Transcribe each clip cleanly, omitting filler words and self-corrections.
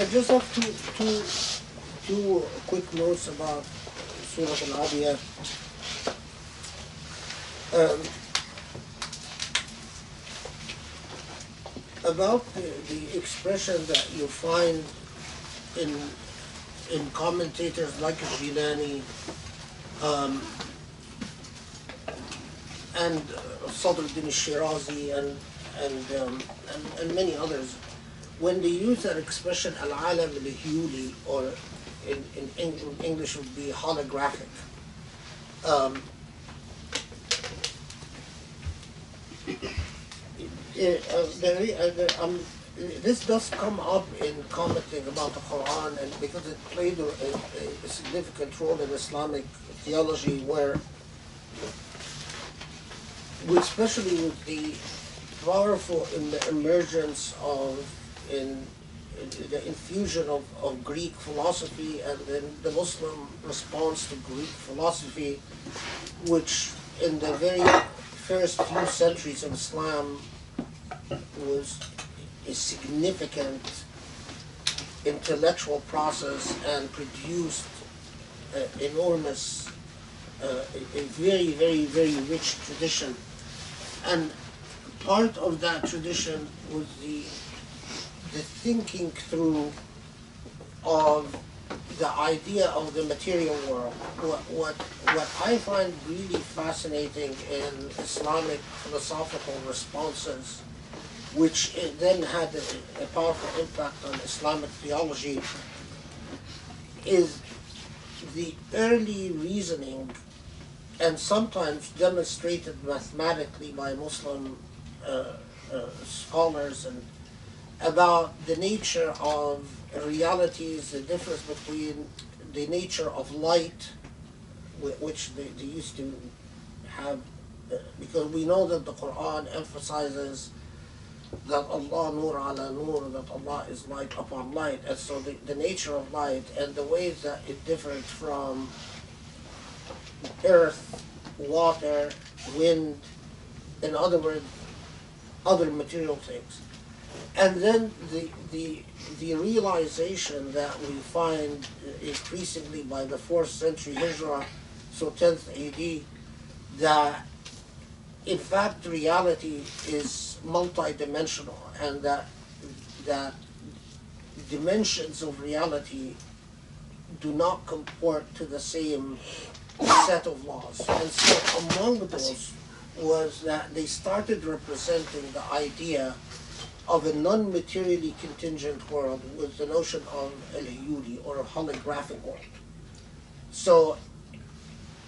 I just have two quick notes about Surah Al-Adiyat. About the expression that you find in commentators like Jilani and Sadruddin al-Shirazi and many others, when they use that expression al-alam al-huli, or in English would be holographic, this does come up in commenting about the Quran, and because it played a significant role in Islamic theology, where, especially with the powerful emergence of the infusion of Greek philosophy, and then the Muslim response to Greek philosophy, which in the very first few centuries of Islam was a significant intellectual process and produced enormous, a very, very, very rich tradition. And part of that tradition was the thinking through of the idea of the material world. What I find really fascinating in Islamic philosophical responses, which then had a powerful impact on Islamic theology, is the early reasoning, and sometimes demonstrated mathematically by Muslim scholars, and about the nature of realities, the difference between the nature of light, which they used to have, because we know that the Quran emphasizes that Allah nur ala nur, that Allah is light upon light, and so the nature of light and the ways that it differed from earth, water, wind, in other words, other material things. And then the realization that we find increasingly by the 4th century Hijrah, so 10th AD, that in fact reality is multidimensional, and that dimensions of reality do not comport to the same set of laws. And so among those was that they started representing the idea of a non-materially contingent world with the notion of al-hiyuli, or a holographic world. So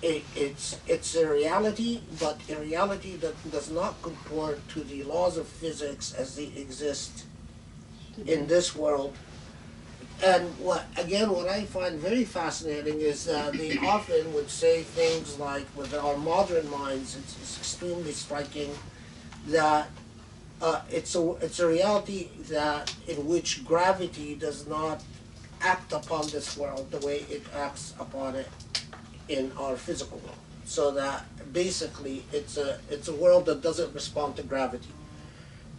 it's a reality, but a reality that does not comport to the laws of physics as they exist in this world. And what I find very fascinating is that they often would say things like, with our modern minds, it's extremely striking that it's a reality that in which gravity does not act upon this world the way it acts upon it in our physical world. So that basically it's a world that doesn't respond to gravity.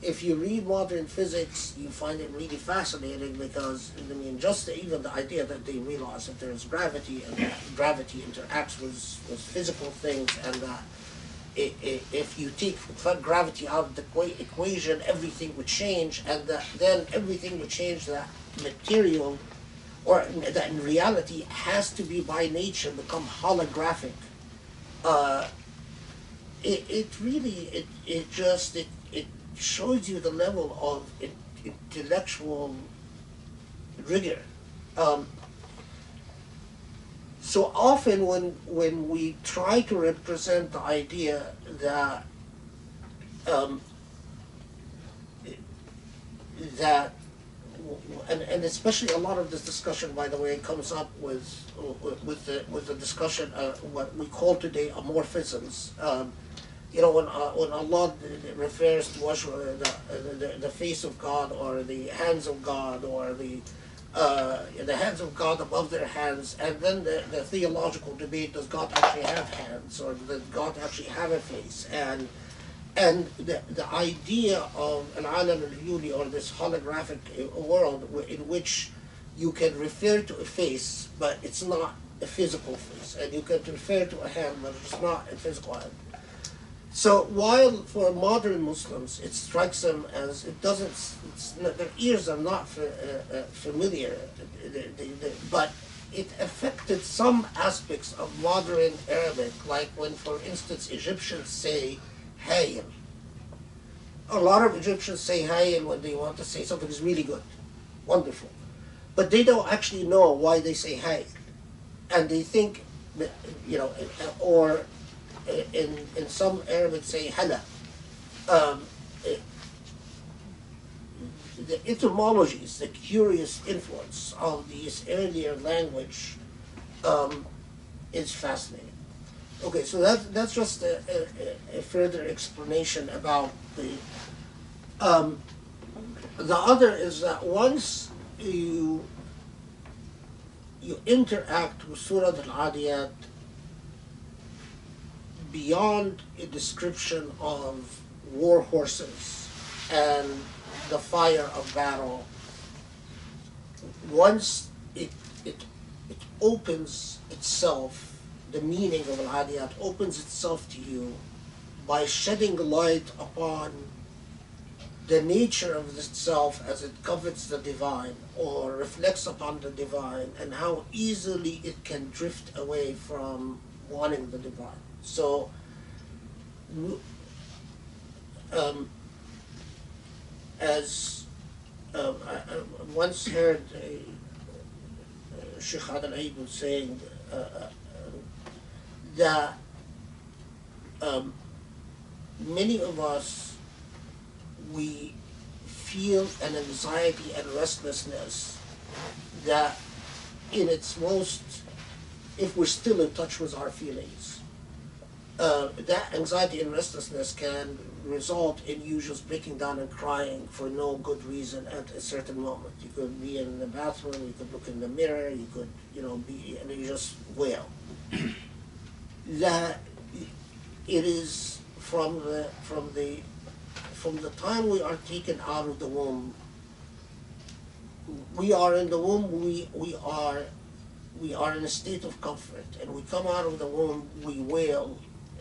If you read modern physics, you find it really fascinating, because I mean, just even the idea that they realize that there is gravity, and that gravity interacts with physical things, and that if you take gravity out of the equation, everything would change, and then everything would change, that material, or that in reality has to be by nature become holographic. It really shows you the level of intellectual rigor. So often when we try to represent the idea that and especially a lot of this discussion, by the way, comes up with the discussion what we call today amorphisms. You know, when Allah refers to the face of God, or the hands of God, or the hands of God above their hands, and then the theological debate: does God actually have hands, or does God actually have a face? And the idea of an alam al-huli, or this holographic world in which you can refer to a face, but it's not a physical face, and you can refer to a hand, but it's not a physical hand. So while for modern Muslims it strikes them as it doesn't, their ears are not familiar, but it affected some aspects of modern Arabic, like when, for instance, Egyptians say hayl. A lot of Egyptians say hayl when they want to say something is really good, wonderful, but they don't actually know why they say hayl, and they think, or in some Arabic say hala. Um, the etymologies, the curious influence of this earlier language is fascinating. Okay, so that's just a further explanation about the. The other is that once you interact with Surah Al-Adiyat beyond a description of war horses and the fire of battle, once it opens itself, the meaning of Al-Adiyat opens itself to you by shedding light upon the nature of itself as it covets the divine or reflects upon the divine, and how easily it can drift away from wanting the divine. So, as I once heard Sheikh Adil Aid saying that many of us, we feel an anxiety and restlessness that in its most, if we're still in touch with our feelings, that anxiety and restlessness can result in you just breaking down and crying for no good reason at a certain moment. You could be in the bathroom, you could look in the mirror, you could, be, and you just wail. That it is from the time we are taken out of the womb, we are in the womb, we are in a state of comfort, and we come out of the womb, we wail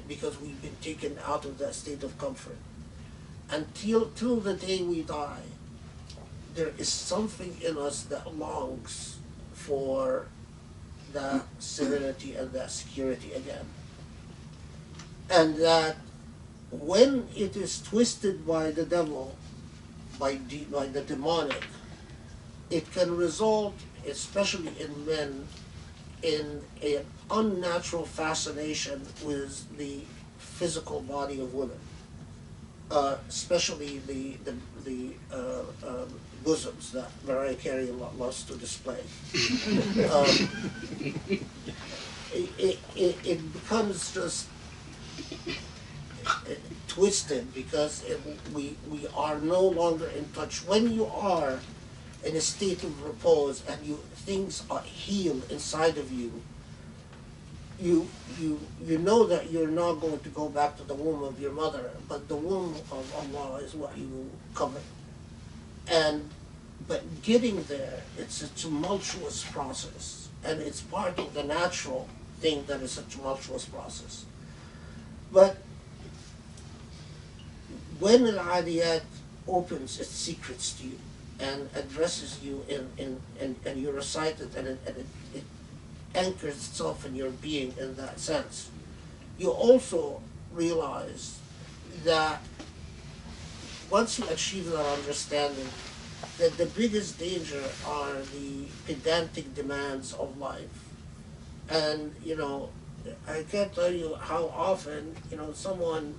because we've been taken out of that state of comfort. Till the day we die, there is something in us that longs for that serenity and that security again. And that when it is twisted by the devil, by the demonic, it can result, especially in men, in an unnatural fascination with the physical body of women, especially the bosoms that Mariah Carey loves to display. It becomes just twisted because we are no longer in touch. When you are in a state of repose and things are healed inside of you, you know that you're not going to go back to the womb of your mother, but the womb of Allah is what you cover. But getting there, it's a tumultuous process, and it's part of the natural thing that is a tumultuous process. But when Al-Adiyat opens its secrets to you and addresses you and you recite it, and it anchors itself in your being in that sense, you also realize that once you achieve that understanding, that the biggest danger are the pedantic demands of life. And, I can't tell you how often, someone,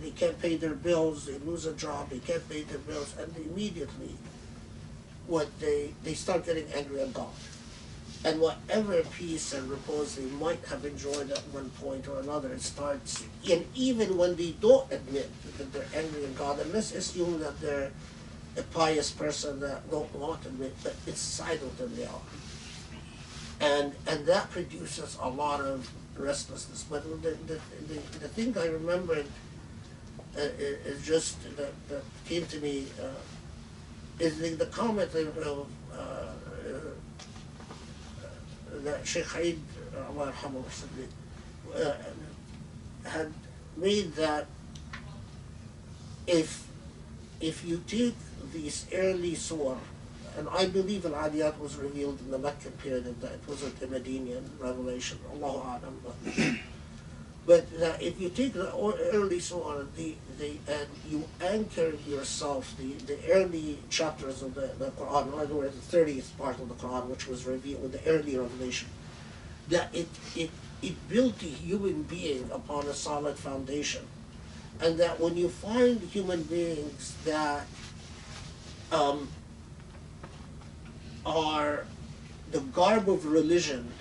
they can't pay their bills, they lose a job, they can't pay their bills, and immediately they start getting angry at God. And whatever peace and repose they might have enjoyed at one point or another, it starts, and even when they don't admit that they're angry at God, and let's assume that they're a pious person that don't want to admit, but inside of them they are. And that produces a lot of restlessness. But the thing I remembered is just that came to me is the comment of that Sheikh Haid Allah yarhamu, had made that if you take these early surah, and I believe Al-Adiyat was revealed in the Meccan period, that it wasn't a Medinian revelation, Allahu A'lam. But that if you take the early surah, and you anchor yourself, the early chapters of the Quran, in other words, the 30th part of the Quran, which was revealed with the early revelation, that it built a human being upon a solid foundation. And that when you find human beings that are the garb of religion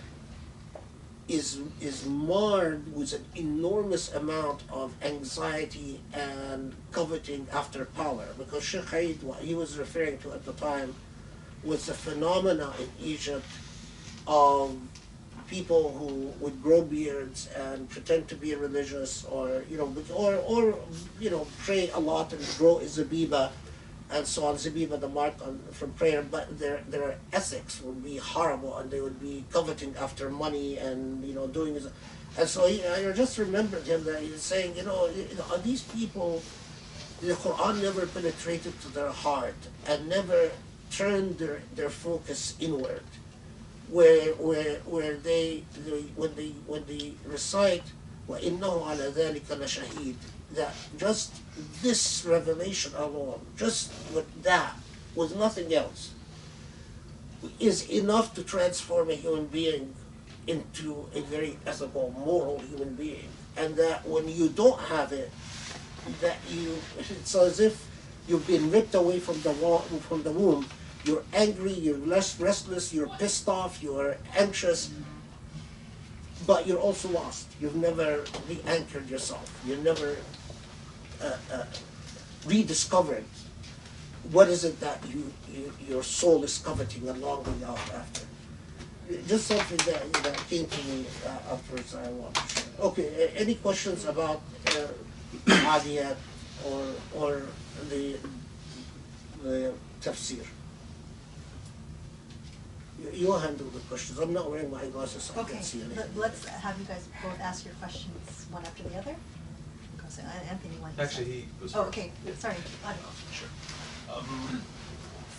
is marred with an enormous amount of anxiety and coveting after power, because Sheikh Haid, what he was referring to at the time was the phenomena in Egypt of people who would grow beards and pretend to be religious, or pray a lot and grow a zabiba and so on, zabiba, the mark from prayer, but their ethics would be horrible, and they would be coveting after money and doing this. And so I just remembered him that he was saying, these people, the Quran never penetrated to their heart and never turned their focus inward, where they when they recite وَإِنَّهُ عَلَى ذَلِكَ لَشَهِيدٌ, that just this revelation alone, just with that, with nothing else, is enough to transform a human being into a very ethical, moral human being. And that when you don't have it, it's as if you've been ripped away from the womb. You're angry, you're less restless, you're pissed off, you're anxious, but you're also lost. You've never re-anchored yourself. You've never rediscovered what is it that your soul is coveting and longing out after. Just something that came to me afterwards I want to share. Okay, any questions about Adiyat or the Tafsir? You handle the questions. I'm not wearing my glasses, so I can't see anything. Let's have you guys both ask your questions one after the other. So Anthony wanted to Actually, say. he was Oh, first. okay. Yeah. Sorry. Sure.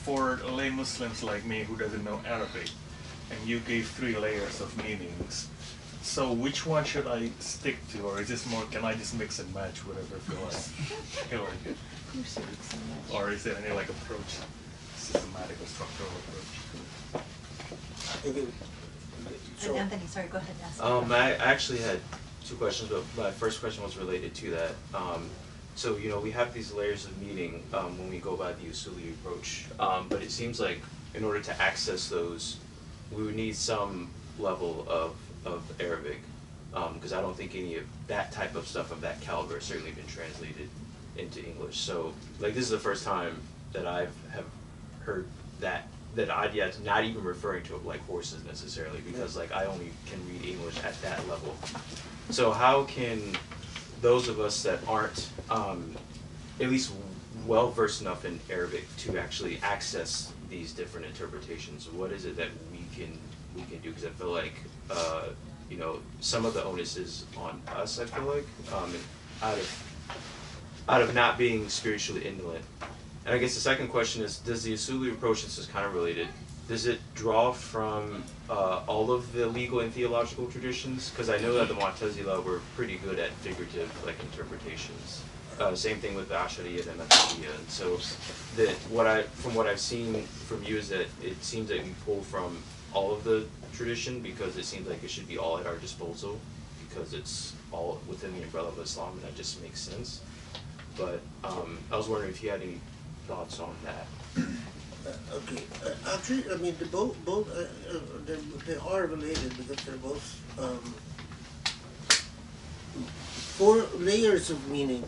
For lay Muslims like me who doesn't know Arabic, and you gave 3 layers of meanings, so which one should I stick to, or is this more, can I just mix and match whatever feel like it? Or is there any approach, systematic or structural approach? And Anthony, sorry, go ahead and ask. I actually had 2 questions, but my first question was related to that. So, we have these layers of meaning when we go by the Usuli approach, but it seems like in order to access those, we would need some level of Arabic, because I don't think any of that type of stuff of that caliber has certainly been translated into English. So, this is the first time that I have heard that Adiyat's not even referring to horses necessarily, because I only can read English at that level. So how can those of us that aren't at least well versed enough in Arabic to actually access these different interpretations, what is it that we can do? Because I feel like some of the onus is on us. I feel like out of not being spiritually indolent. And I guess the second question is, does the Usuli approach, this is kind of related, does it draw from all of the legal and theological traditions? Because I know that the Mu'tazila were pretty good at figurative interpretations. Same thing with the Ash'ariyya and Maturidiyya. And so from what I've seen from you is that it seems that we pull from all of the tradition, because it seems like it should be all at our disposal, because it's all within the umbrella of Islam, and that just makes sense. But I was wondering if you had any thoughts on that. Okay. Actually, I mean, they are related, because they're both 4 layers of meaning.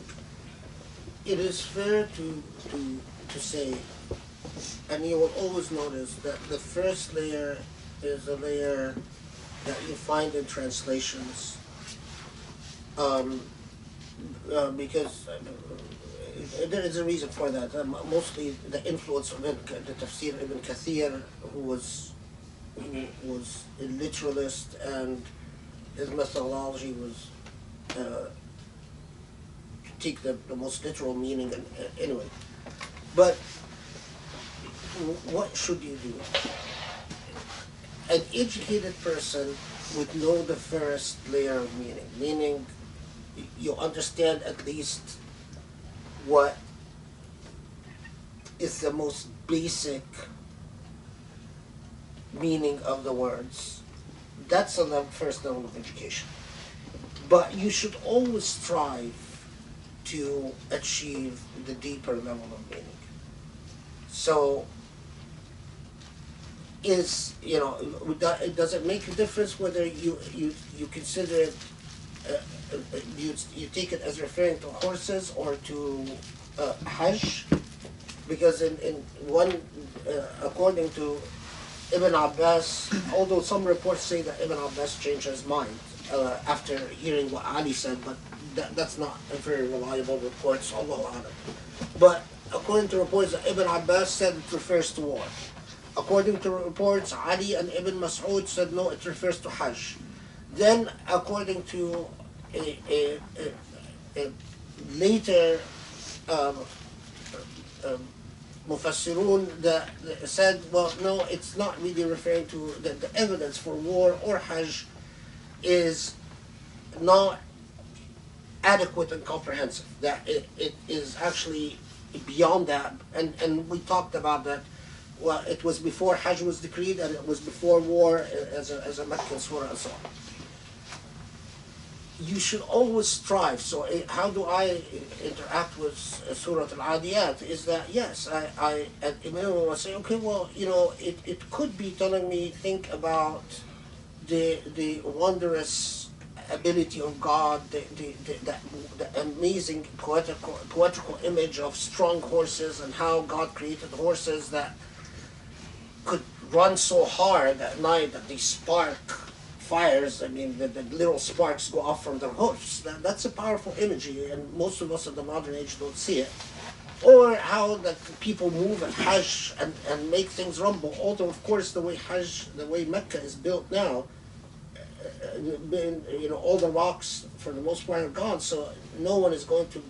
It is fair to say, and you will always notice that the first layer is a layer that you find in translations, because there is a reason for that. Mostly the influence of the Tafsir Ibn Kathir, who was who was a literalist, and his methodology was to take the most literal meaning. And anyway, but what should you do? An educated person would know the first layer of meaning, meaning you understand at least what is the most basic meaning of the words. That's on the first level of education. But you should always strive to achieve the deeper level of meaning. So, does it make a difference whether you consider it, you take it as referring to horses or to Hajj? Because in one, according to Ibn Abbas, although some reports say that Ibn Abbas changed his mind after hearing what Ali said, but that's not a very reliable report, so Allahu A'lam. But according to reports, Ibn Abbas said it refers to war. According to reports, Ali and Ibn Mas'ud said no, it refers to Hajj. Then, according to a later Mufassirun that said, well, no, it's not really referring to the evidence for war or Hajj is not adequate and comprehensive. That it is actually beyond that, and we talked about that. Well, it was before Hajj was decreed, and it was before war as a Meccan surah and so on. You should always strive. So how do I interact with Surah Al-Adiyat? Is that, yes, I at Imam will say, okay, well, it could be telling me, think about the wondrous ability of God, the amazing poetical image of strong horses, and how God created horses that could run so hard at night that they spark fires. I mean, the little sparks go off from their hoofs. That's a powerful imagery, and most of us in the modern age don't see it. Or how that people move at Hajj and make things rumble. Although, of course, the way Mecca is built now, all the rocks for the most part are gone, so no one is going to,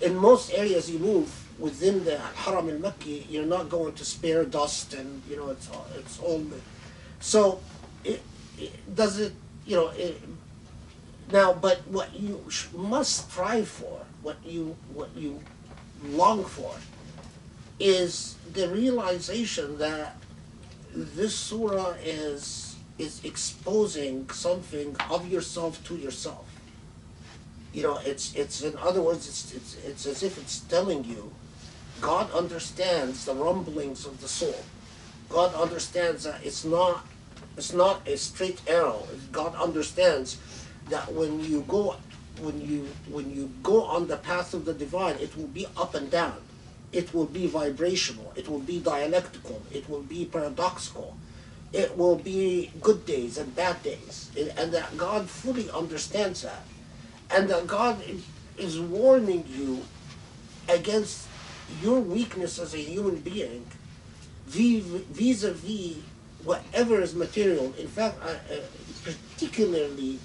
in most areas you move within the Haram al-Makki, you're not going to spare dust, and it's all. So, does it, now, but what you must strive for, what you long for, is the realization that this surah is exposing something of yourself to yourself. It's in other words, it's as if it's telling you, God understands the rumblings of the soul. God understands that it's not a straight arrow. God understands that when you go on the path of the divine, it will be up and down. It will be vibrational. It will be dialectical. It will be paradoxical. It will be good days and bad days. And that God fully understands that. And that God is warning you against your weakness as a human being vis-a-vis whatever is material. In fact, particularly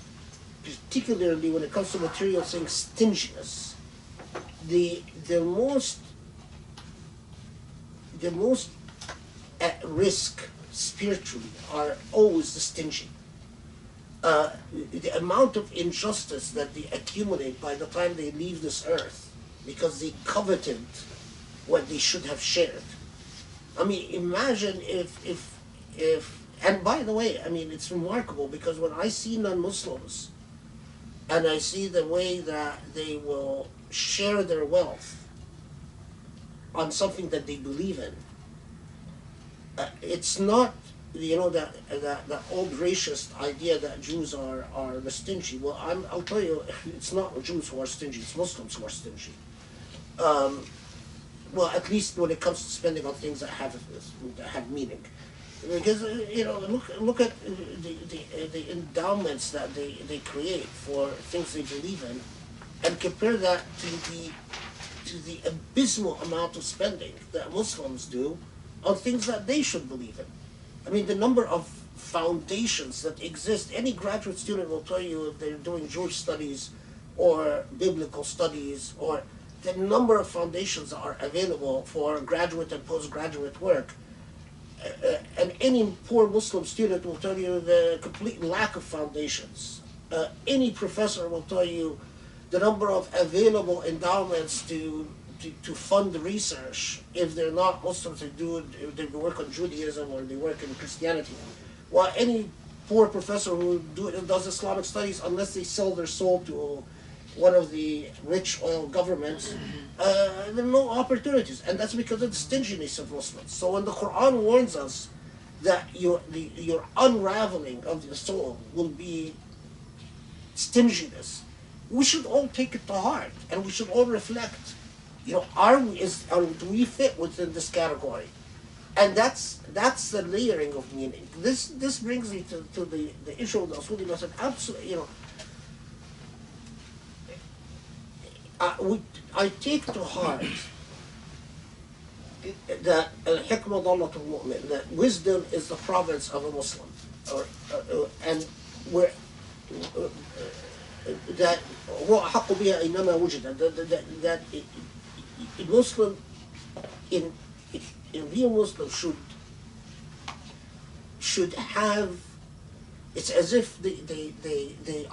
when it comes to material things, stinginess. The most at risk spiritually are always the stingy. The amount of injustice that they accumulate by the time they leave this earth because they coveted what they should have shared. I mean, imagine if and by the way, I mean, it's remarkable because when I see non-Muslims and I see the way that they will share their wealth on something that they believe in, it's not, that old racist idea that Jews are the stingy. Well, I'll tell you, it's not Jews who are stingy, it's Muslims who are stingy. Well, at least when it comes to spending on things that have meaning. Because, look at the endowments that they create for things they believe in, and compare that to the abysmal amount of spending that Muslims do on things that they should believe in. I mean, the number of foundations that exist, any graduate student will tell you if they're doing Jewish studies or biblical studies, or the number of foundations that are available for graduate and postgraduate work. And any poor Muslim student will tell you the complete lack of foundations. Any professor will tell you the number of available endowments to fund research if they're not Muslims, if they work on Judaism or they work in Christianity. While any poor professor who does Islamic studies, unless they sell their soul to one of the rich oil governments, there are no opportunities. And that's because of the stinginess of Muslims. So when the Quran warns us that your unraveling of your soul will be stinginess, we should all take it to heart, and we should all reflect. Do we fit within this category? And that's the layering of meaning. This brings me to the issue of the Usuli method. Absolutely, I take to heart that al-hikmah dallatul mu'min, that wisdom is the province of a Muslim, and where that هو أحق بها أينما وجد, that a Muslim in real Muslim should have. It's as if they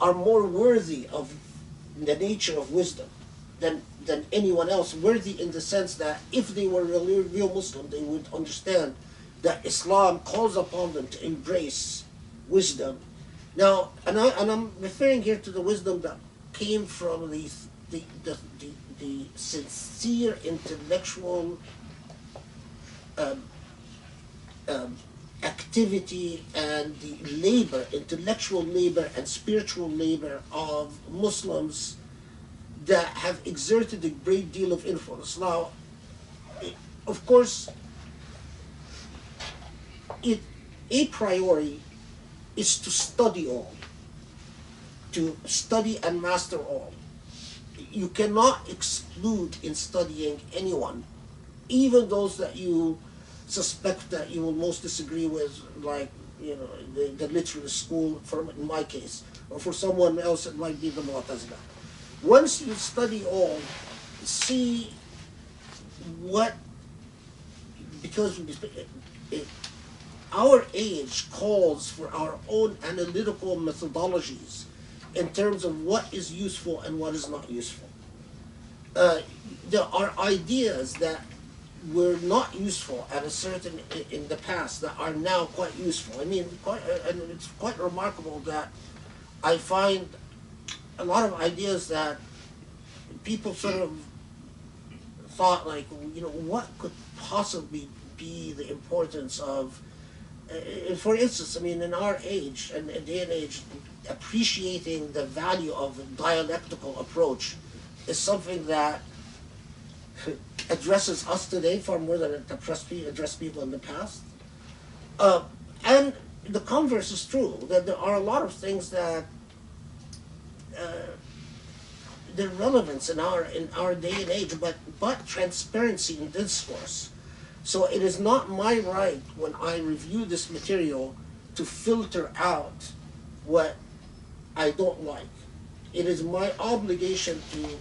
are more worthy of the nature of wisdom than anyone else. Worthy in the sense that if they were a real Muslim, they would understand that Islam calls upon them to embrace wisdom. Now, and I'm referring here to the wisdom that came from the sincere intellectual activity and the labor, intellectual labor and spiritual labor of Muslims that have exerted a great deal of influence. Now, of course, a priori is to study all, to study and master all. You cannot exclude in studying anyone, even those that you suspect that you will most disagree with, like the literalist school, in my case, or for someone else it might be the Mu'tazila. Once you study all, see what, because our age calls for our own analytical methodologies in terms of what is useful and what is not useful. There are ideas that were not useful at a certain in the past that are now quite useful. I mean, and it's quite remarkable that I find a lot of ideas that people sort of thought, like, what could possibly be the importance of, for instance, I mean, in our age and day and age, appreciating the value of a dialectical approach is something that addresses us today far more than it addressed people in the past. And the converse is true, that there are a lot of things that their relevance in our day and age, but transparency in discourse. So it is not my right when I review this material to filter out what I don't like. It is my obligation to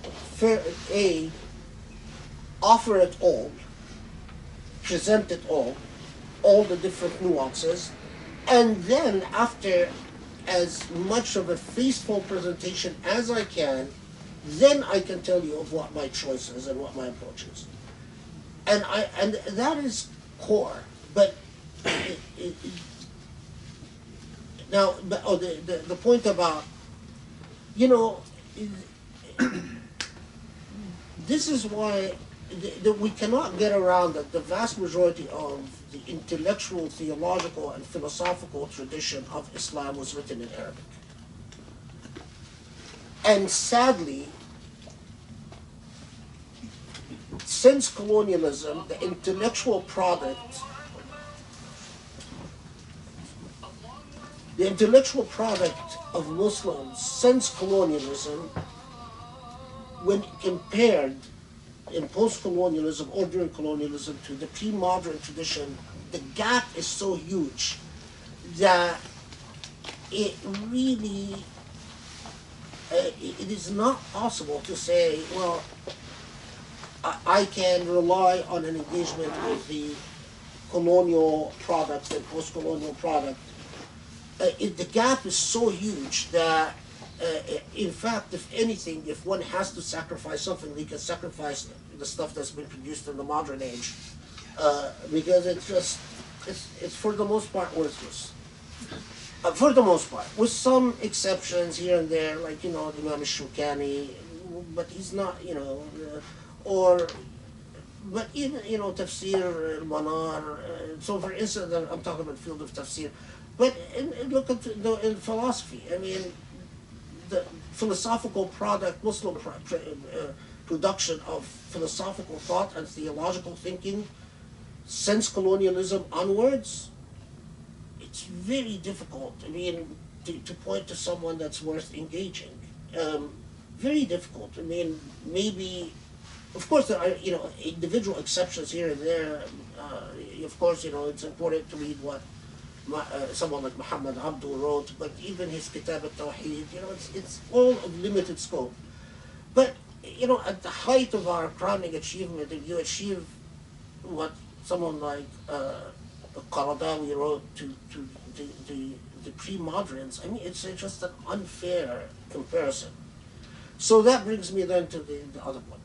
offer it all, present it all the different nuances, and then after as much of a faithful presentation as I can, then I can tell you of what my choice is and what my approach is. And that is core. But the point about, this is why we cannot get around that the vast majority of the intellectual, theological, and philosophical tradition of Islam was written in Arabic. And sadly, since colonialism, the intellectual product of Muslims since colonialism, when compared in post-colonialism or during colonialism to the pre-modern tradition, the gap is so huge that it really, it is not possible to say, well, I can rely on an engagement with the colonial product and post-colonial product. The gap is so huge that, in fact, if anything, if one has to sacrifice something, they can sacrifice the stuff that's been produced in the modern age, because it's for the most part worthless. For the most part, with some exceptions here and there, like, you know, Imam Shukani, but he's not, you know, but even, you know, Tafsir, Manar, so for instance, I'm talking about the field of Tafsir, but look at in philosophy, I mean, the philosophical product, Muslim production of philosophical thought and theological thinking since colonialism onwards, it's very difficult, I mean, to point to someone that's worth engaging. Very difficult. I mean, maybe, of course, there are, you know, individual exceptions here and there. Of course, you know, it's important to read what someone like Muhammad Abdul wrote, but even his Kitab al-Tawheed, you know, it's all of limited scope. But, you know, at the height of our crowning achievement, if you achieve what someone like Qaradawi wrote to the pre-moderns, I mean, it's just an unfair comparison. So that brings me then to the other one.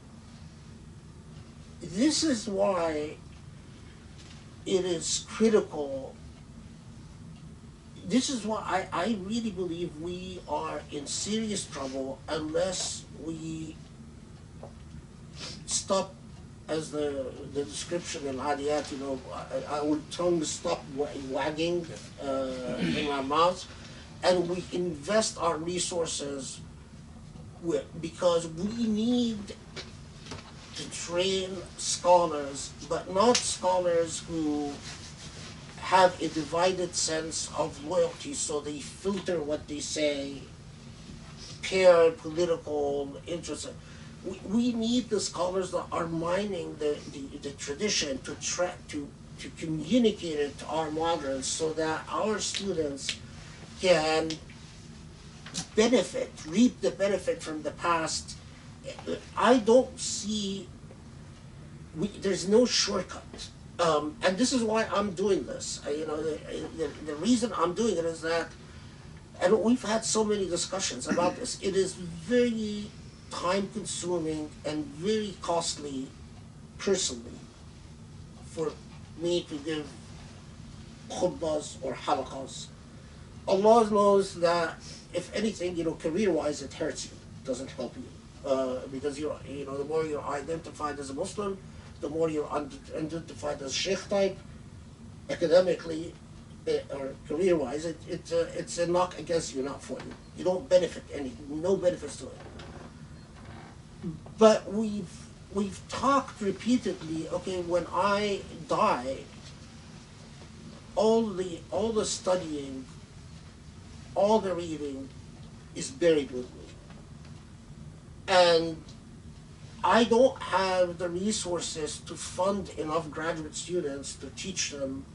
This is why it is critical. This is why I really believe we are in serious trouble unless we stop, as the description in Adiyat, you know, our tongues stop wagging in our mouths, and we invest our resources because we need to train scholars, but not scholars who have a divided sense of loyalty, so they filter what they say, pair political interests. We need the scholars that are mining the tradition to communicate it to our moderns so that our students can reap the benefit from the past. I don't see, there's no shortcut. And this is why I'm doing this. You know, the reason I'm doing it is that, and we've had so many discussions about this, it is very time-consuming and very costly, personally, for me to give khutbahs or halaqas. Allah knows that, if anything, you know, career-wise, it hurts you, doesn't help you, because you know, the more you're identified as a Muslim, the more you're identified as sheikh type, academically or career-wise, it's a knock against you, not for you. You don't benefit no benefits to it. But we've talked repeatedly. Okay, when I die, all the studying, all the reading is buried with me, and I don't have the resources to fund enough graduate students to teach them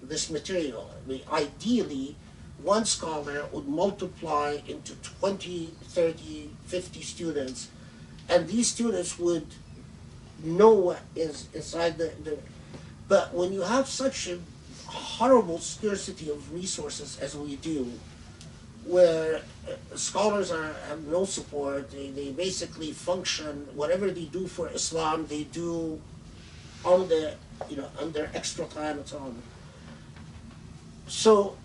this material. I mean, ideally, one scholar would multiply into 20, 30, 50 students, and these students would know what is inside but when you have such a horrible scarcity of resources as we do, where scholars have no support, they basically function, whatever they do for Islam, they do on their extra time and so on. So,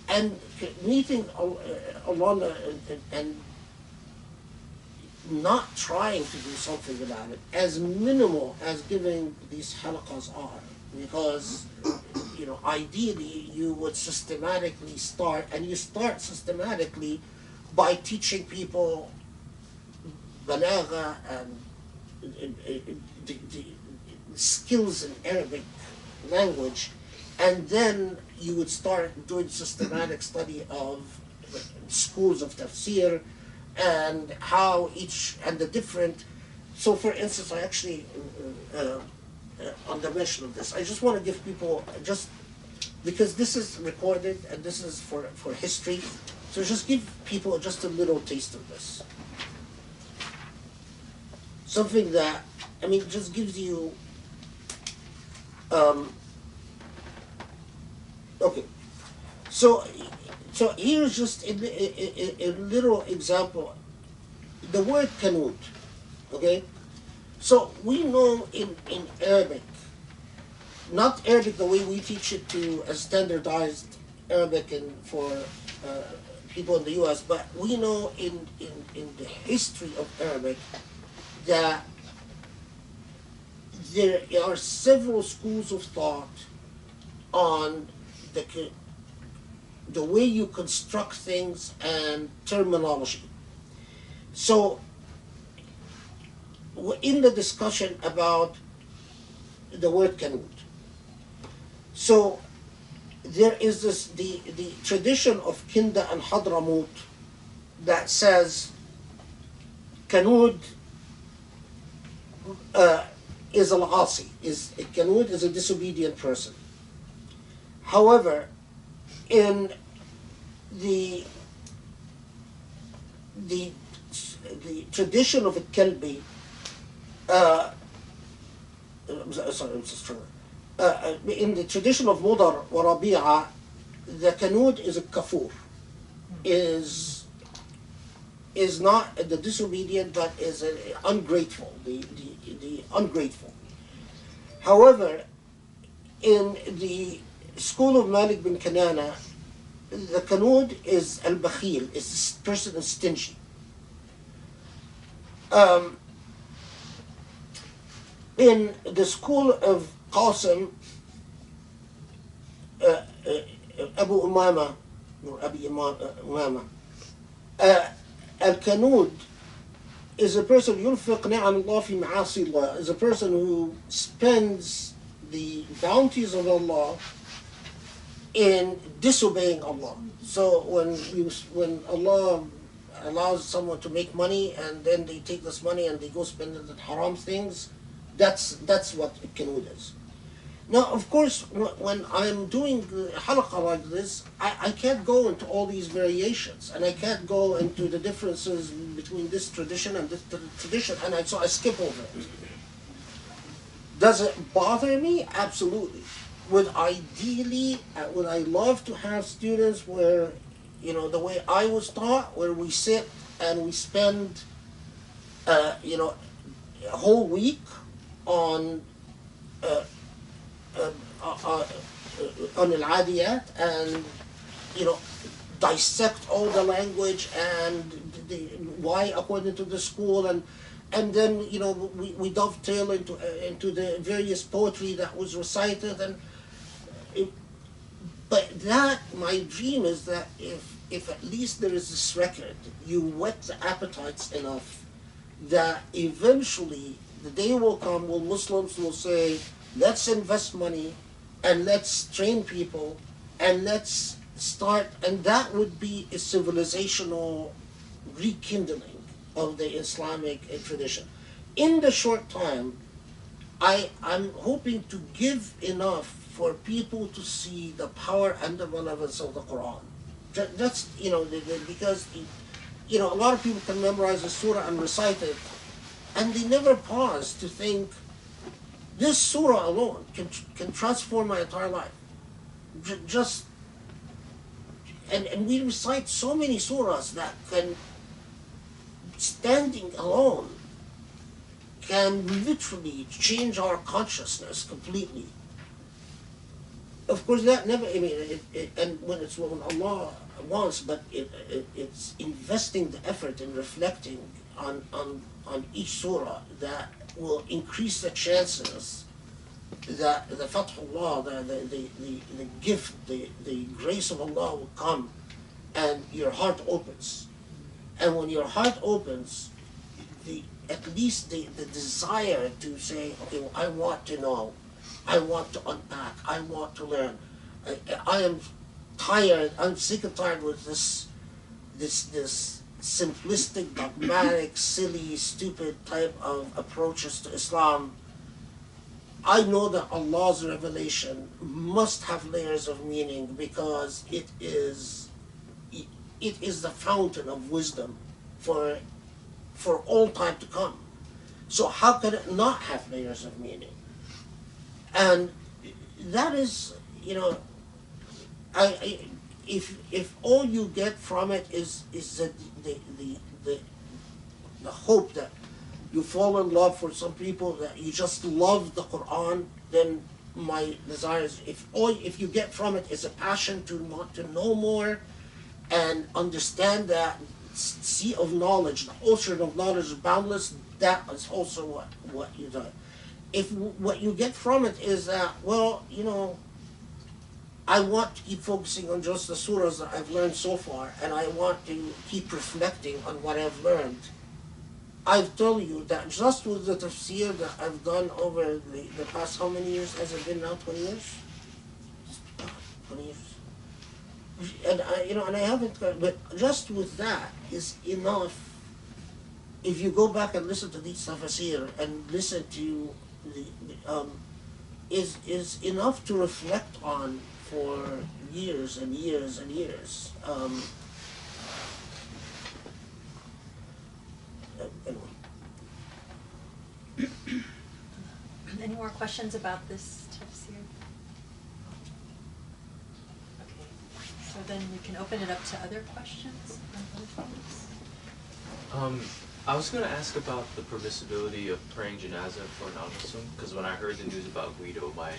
and meeting Allah and not trying to do something about it, as minimal as giving these halaqas are, because, you know, ideally you would systematically start, and you start systematically by teaching people balagha and the skills in Arabic language, and then you would start doing systematic study of schools of tafsir and how each and the different so for instance, I actually, on the mention of this, I just want to give people, just because this is recorded and this is for history, so just give people just a little taste of this. Something that, I mean, just gives you, okay. So here's just a little example. The word Qanut, okay? So we know in Arabic, not Arabic the way we teach it to a standardized Arabic and for people in the US, but we know in the history of Arabic that there are several schools of thought on the way you construct things and terminology. So in the discussion about the word Qanut, so there is the tradition of Kinda and Hadramut that says Qanut is al-asi, Qanut is a disobedient person. However, in the tradition of Kalbi, in the tradition of Mudar wa Rabi'a, the Qanut is a kafur, is not the disobedient, but is ungrateful, the ungrateful. However, in the school of Malik bin Kanana, the Qanut is al-bakhil, is this person is stingy. In the school of Qasim, Abu Umama, or Abi Umama, al-Qanut is a person, ينفق نعم الله في معاصي الله, is a person who spends the bounties of Allah in disobeying Allah. So when Allah allows someone to make money and then they take this money and they go spend it on haram things, that's what Qanut is. Now, of course, when I'm doing Halaqa like this, I can't go into all these variations, and I can't go into the differences between this tradition and this tradition, and so I skip over it. Does it bother me? Absolutely. Would I love to have students where, the way I was taught, where we sit and we spend, a whole week on Adiyat and dissect all the language and why according to the school, and then we dovetail into the various poetry that was recited, but that my dream is that if at least there is this record, you whet the appetites enough that eventually the day will come when Muslims will say, let's invest money and let's train people and let's start, and that would be a civilizational rekindling of the Islamic tradition. In the short time, I'm hoping to give enough for people to see the power and the relevance of the Quran. That's, because, a lot of people can memorize the surah and recite it, and they never pause to think, this surah alone can transform my entire life. And we recite so many surahs that can, standing alone, can literally change our consciousness completely. Of course, that never, and when Allah wants, but it's investing the effort in reflecting on each surah that will increase the chances that the Fathullah, the gift, the grace of Allah will come and your heart opens. And when your heart opens, at least the desire to say, okay, well, I want to know, I want to unpack, I want to learn. I am tired, I'm sick and tired with this simplistic, dogmatic, silly, stupid type of approaches to Islam, I know that Allah's revelation must have layers of meaning because it is the fountain of wisdom for all time to come. So how could it not have layers of meaning? And that is, if all you get from it is the hope that you fall in love, for some people that you just love the Quran, then my desire is if you get from it is a passion to want to know more and understand that sea of knowledge, the ocean of knowledge is boundless, that is also what you do. If what you get from it is that, I want to keep focusing on just the surahs that I've learned so far, and I want to keep reflecting on what I've learned, I've told you that just with the tafsir that I've done over the past, how many years has it been now? 20 years? 20 years. And I haven't, but just with that is enough. If you go back and listen to these tafsir and listen to is enough to reflect on for years and years and years. Anyway. Any more questions about this tafsir? Okay, so then we can open it up to other questions on other things. I was going to ask about the permissibility of praying janazah for a non-Muslim, because when I heard the news about Guido, my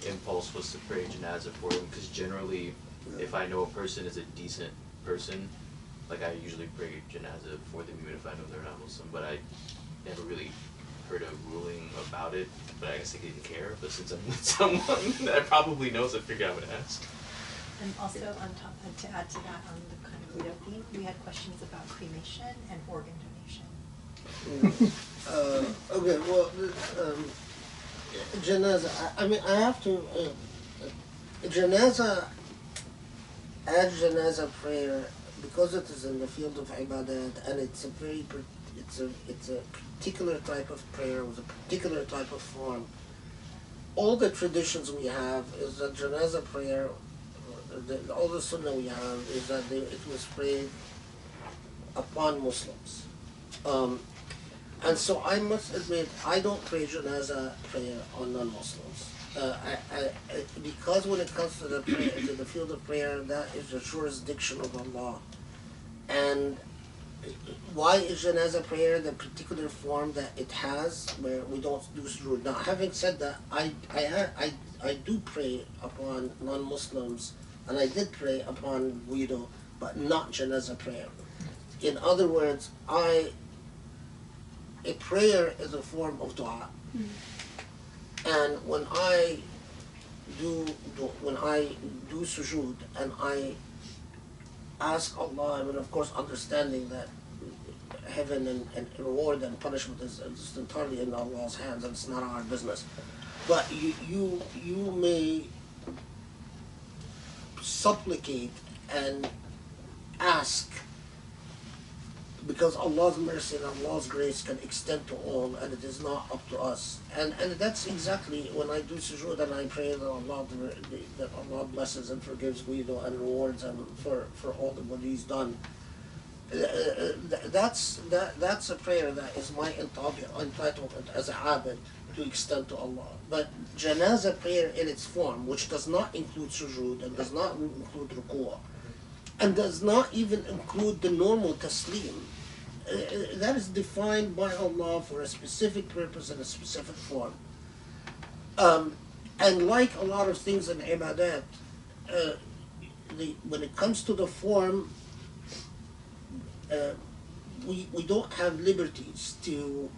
impulse was to pray janazah for him, because generally, if I know a person is a decent person, like I usually pray janazah for them even if I know they're not Muslim, but I never really heard a ruling about it, but I guess I didn't care, but since I'm with someone that probably knows, I figured I would ask. And also on top, to add to that, on the kind of Guido theme, we had questions about cremation and organ donation. Okay, well, janazah, I have to, janazah, as janazah prayer, because it is in the field of ibadat, and it's a particular type of prayer with a particular type of form. All the traditions we have is that janazah prayer, all the sunnah we have is that it was prayed upon Muslims. And so I must admit, I don't pray janazah prayer on non-Muslims. Because when it comes to the prayer, to the field of prayer, that is the jurisdiction of Allah. And why is janazah prayer the particular form that it has, where we don't do sujood? Now, having said that, I do pray upon non-Muslims, and I did pray upon Guido, but not janazah prayer. In other words, a prayer is a form of dua. And when I do sujood and I ask Allah, of course understanding that heaven and reward and punishment is entirely in Allah's hands and it's not our business. But you may supplicate and ask, because Allah's mercy and Allah's grace can extend to all, and it is not up to us. And that's exactly when I do sujood and I pray that Allah blesses and forgives Guido and rewards him for all that what he's done. That's a prayer that is my entitlement as a abid to extend to Allah. But janazah prayer in its form, which does not include sujood and does not include ruku', and does not even include the normal taslim, that is defined by Allah for a specific purpose and a specific form. And like a lot of things in ibadat, when it comes to the form, we don't have liberties to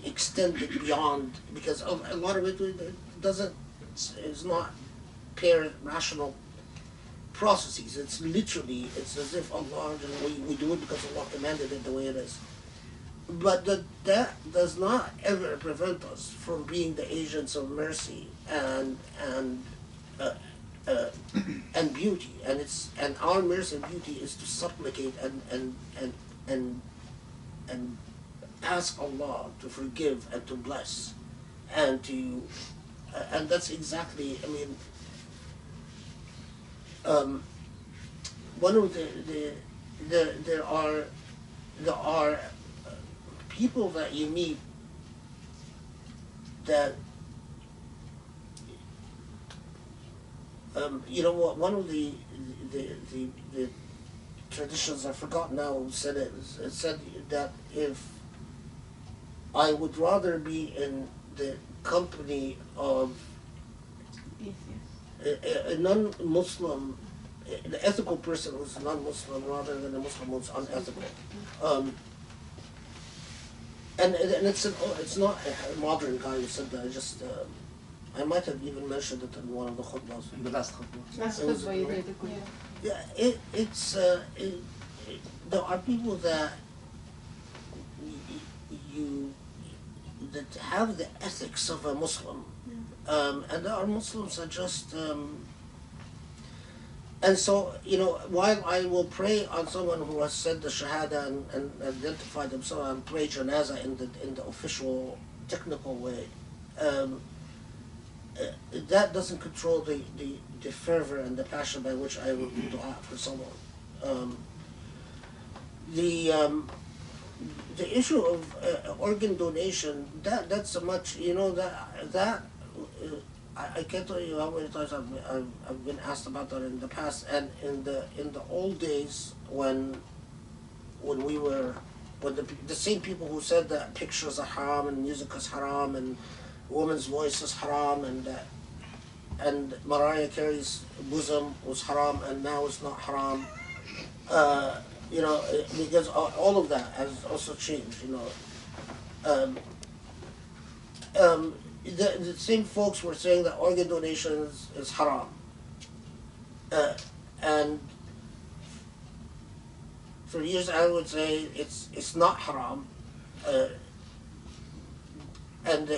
extend it beyond, because a lot of it is not pure rational processes. It's as if Allah, we do it because Allah commanded it the way it is. But that does not ever prevent us from being the agents of mercy and and beauty, and our mercy and beauty is to supplicate and ask Allah to forgive and to bless, and that's exactly, I mean, one of there are people that you meet that you know what, one of the traditions, I forgot now who said it, said that if I would rather be in the company of a non-Muslim, an ethical person who's non-Muslim rather than a Muslim who's unethical. And it's not a modern guy who said that. I might have even mentioned it in one of the khutbahs. The last khutbah. Last It was- khutbah you did. Yeah, there are people that that have the ethics of a Muslim, and there are Muslims that just and so, you know, while I will pray on someone who has said the Shahada and identified themselves and pray janazah in the official technical way, that doesn't control the fervor and the passion by which I will do dua for someone. The issue of organ donation, that's a much, you know, I can't tell you how many times I've been asked about that in the past, and in the old days when the same people who said that pictures are haram and music is haram and woman's voice is haram and Mariah Carey's bosom was haram and now it's not haram, you know, because all of that has also changed, you know. The same folks were saying that organ donation is haram, and for years I would say it's not haram, and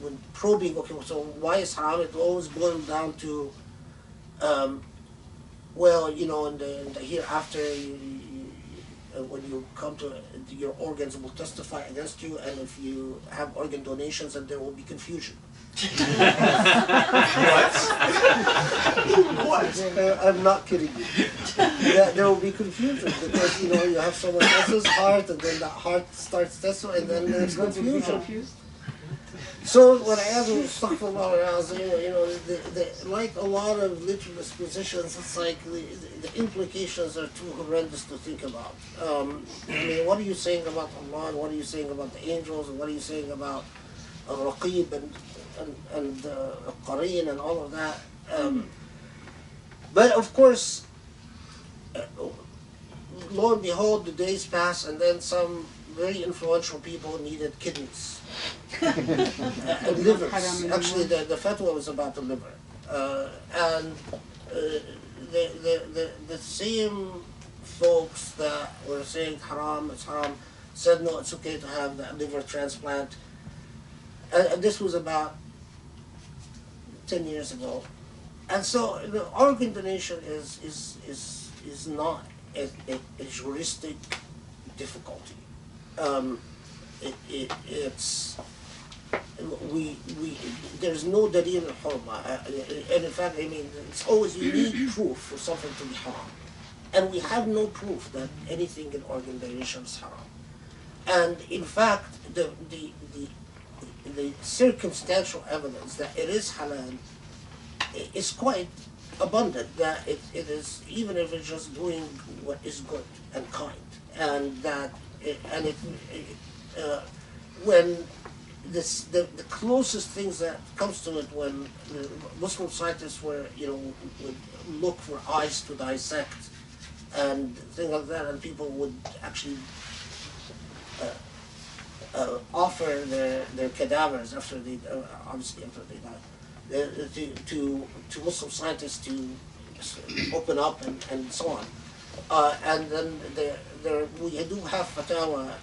when probing, okay, so why is haram? It always boils down to, well, you know, in the hereafter, when you come to your organs will testify against you, and if you have organ donations, then there will be confusion. What? I'm not kidding you. There will be confusion because, you know, you have someone else's heart, and then that heart starts testifying, and then there's confusion. So what I asked was, you know, like a lot of literalist positions, it's like the implications are too horrendous to think about. I mean, what are you saying about Allah? And what are you saying about the angels? And what are you saying about Raqib and Qareen and all of that? But of course, lo and behold, the days pass, and then some very influential people needed kidneys. And livers. Actually, the fatwa was about the liver, and the same folks that were saying haram, it's haram, said no, it's okay to have the liver transplant, and this was about 10 years ago, and so the organ donation is not a juristic difficulty. It's there's no dalil al-hurma, and in fact, I mean, it's always you need proof for something to be haram, and we have no proof that anything in organ donation is haram, and in fact, the circumstantial evidence that it is halal is quite abundant. That it is, even if it's just doing what is good and kind, and that when the closest things that comes to it, when the Muslim scientists were, you know, would look for eyes to dissect and things like that, and people would actually offer their cadavers after they obviously after they died to Muslim scientists to open up and so on, and then we do have fatawa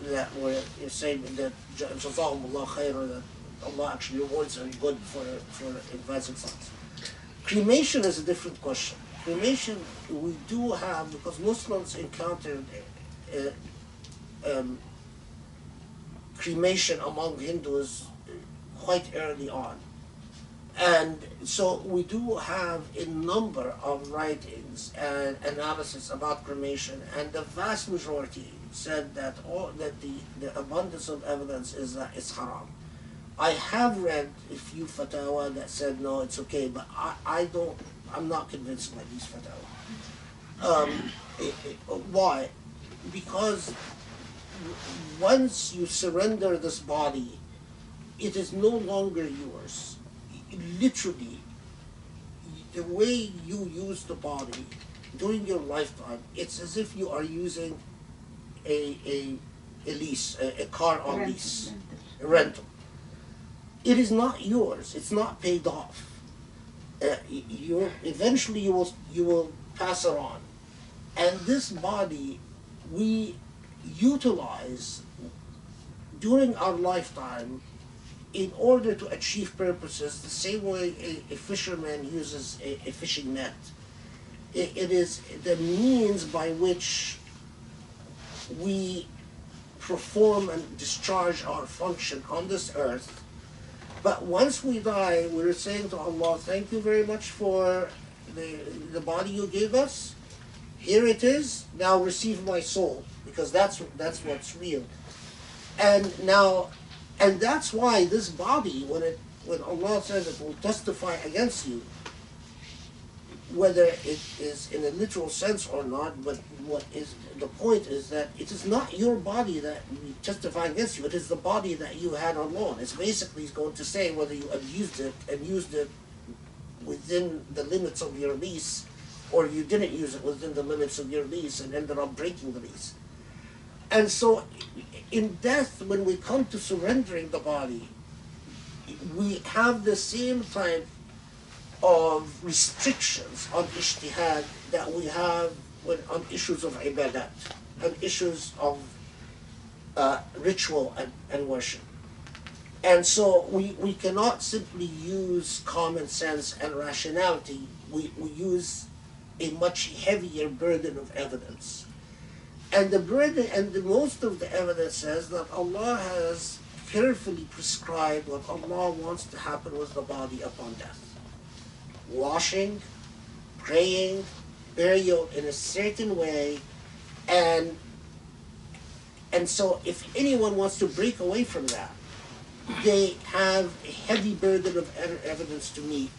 that were saying that Jazahumullah khair, that Allah actually rewards them good for advancing science. Cremation is a different question. Cremation, we do have, because Muslims encountered cremation among Hindus quite early on. And so we do have a number of writings and analysis about cremation, and the vast majority said that the abundance of evidence is that it's haram. I have read a few fatwa that said no, it's okay, but I'm not convinced by these fatwa. Why? Because once you surrender this body, it is no longer yours. Literally, the way you use the body during your lifetime, it's as if you are using a lease, a car on lease, a rental. It is not yours. It's not paid off. Eventually you will pass it on, and this body we utilize during our lifetime in order to achieve purposes, the same way a fisherman uses a fishing net. It is the means by which we perform and discharge our function on this earth. But once we die, we're saying to Allah, thank you very much for the body you gave us. Here it is, now receive my soul, because that's what's real. And that's why this body, when Allah says it will testify against you, whether it is in a literal sense or not, but the point is that it is not your body that we testify against you, it is the body that you had on loan. It's basically going to say whether you abused it and used it within the limits of your lease, or you didn't use it within the limits of your lease and ended up breaking the lease. And so in death, when we come to surrendering the body, we have the same type of restrictions on ijtihad that we have on issues of ibadat, and issues of ritual and worship. And so we cannot simply use common sense and rationality. We use a much heavier burden of evidence. And most of the evidence says that Allah has carefully prescribed what Allah wants to happen with the body upon death. Washing, praying, burial in a certain way, and so if anyone wants to break away from that, they have a heavy burden of evidence to meet,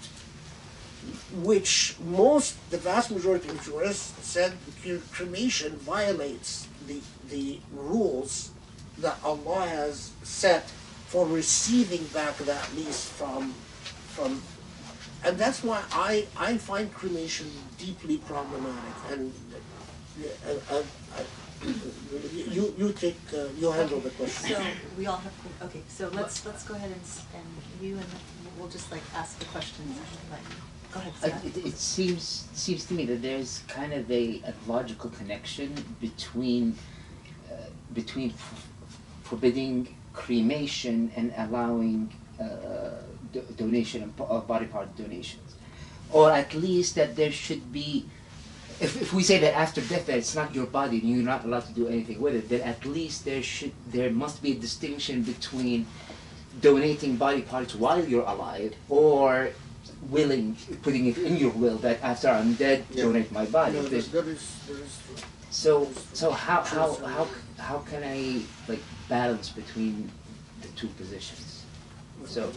which the vast majority of jurists said cremation violates the rules that Allah has set for receiving back that lease from. And that's why I find cremation deeply problematic. And you handle the question. So we all have, okay, so let's go ahead and we'll just like ask the questions. Go ahead, Scott. It seems to me that there's kind of a logical connection between forbidding cremation and allowing donation of body part donations, or at least that there should be. If we say that after death that it's not your body and you're not allowed to do anything with it, then at least there must be a distinction between donating body parts while you're alive or putting it in your will that after I'm dead, donate my body. No, that is so how can I like balance between the two positions? So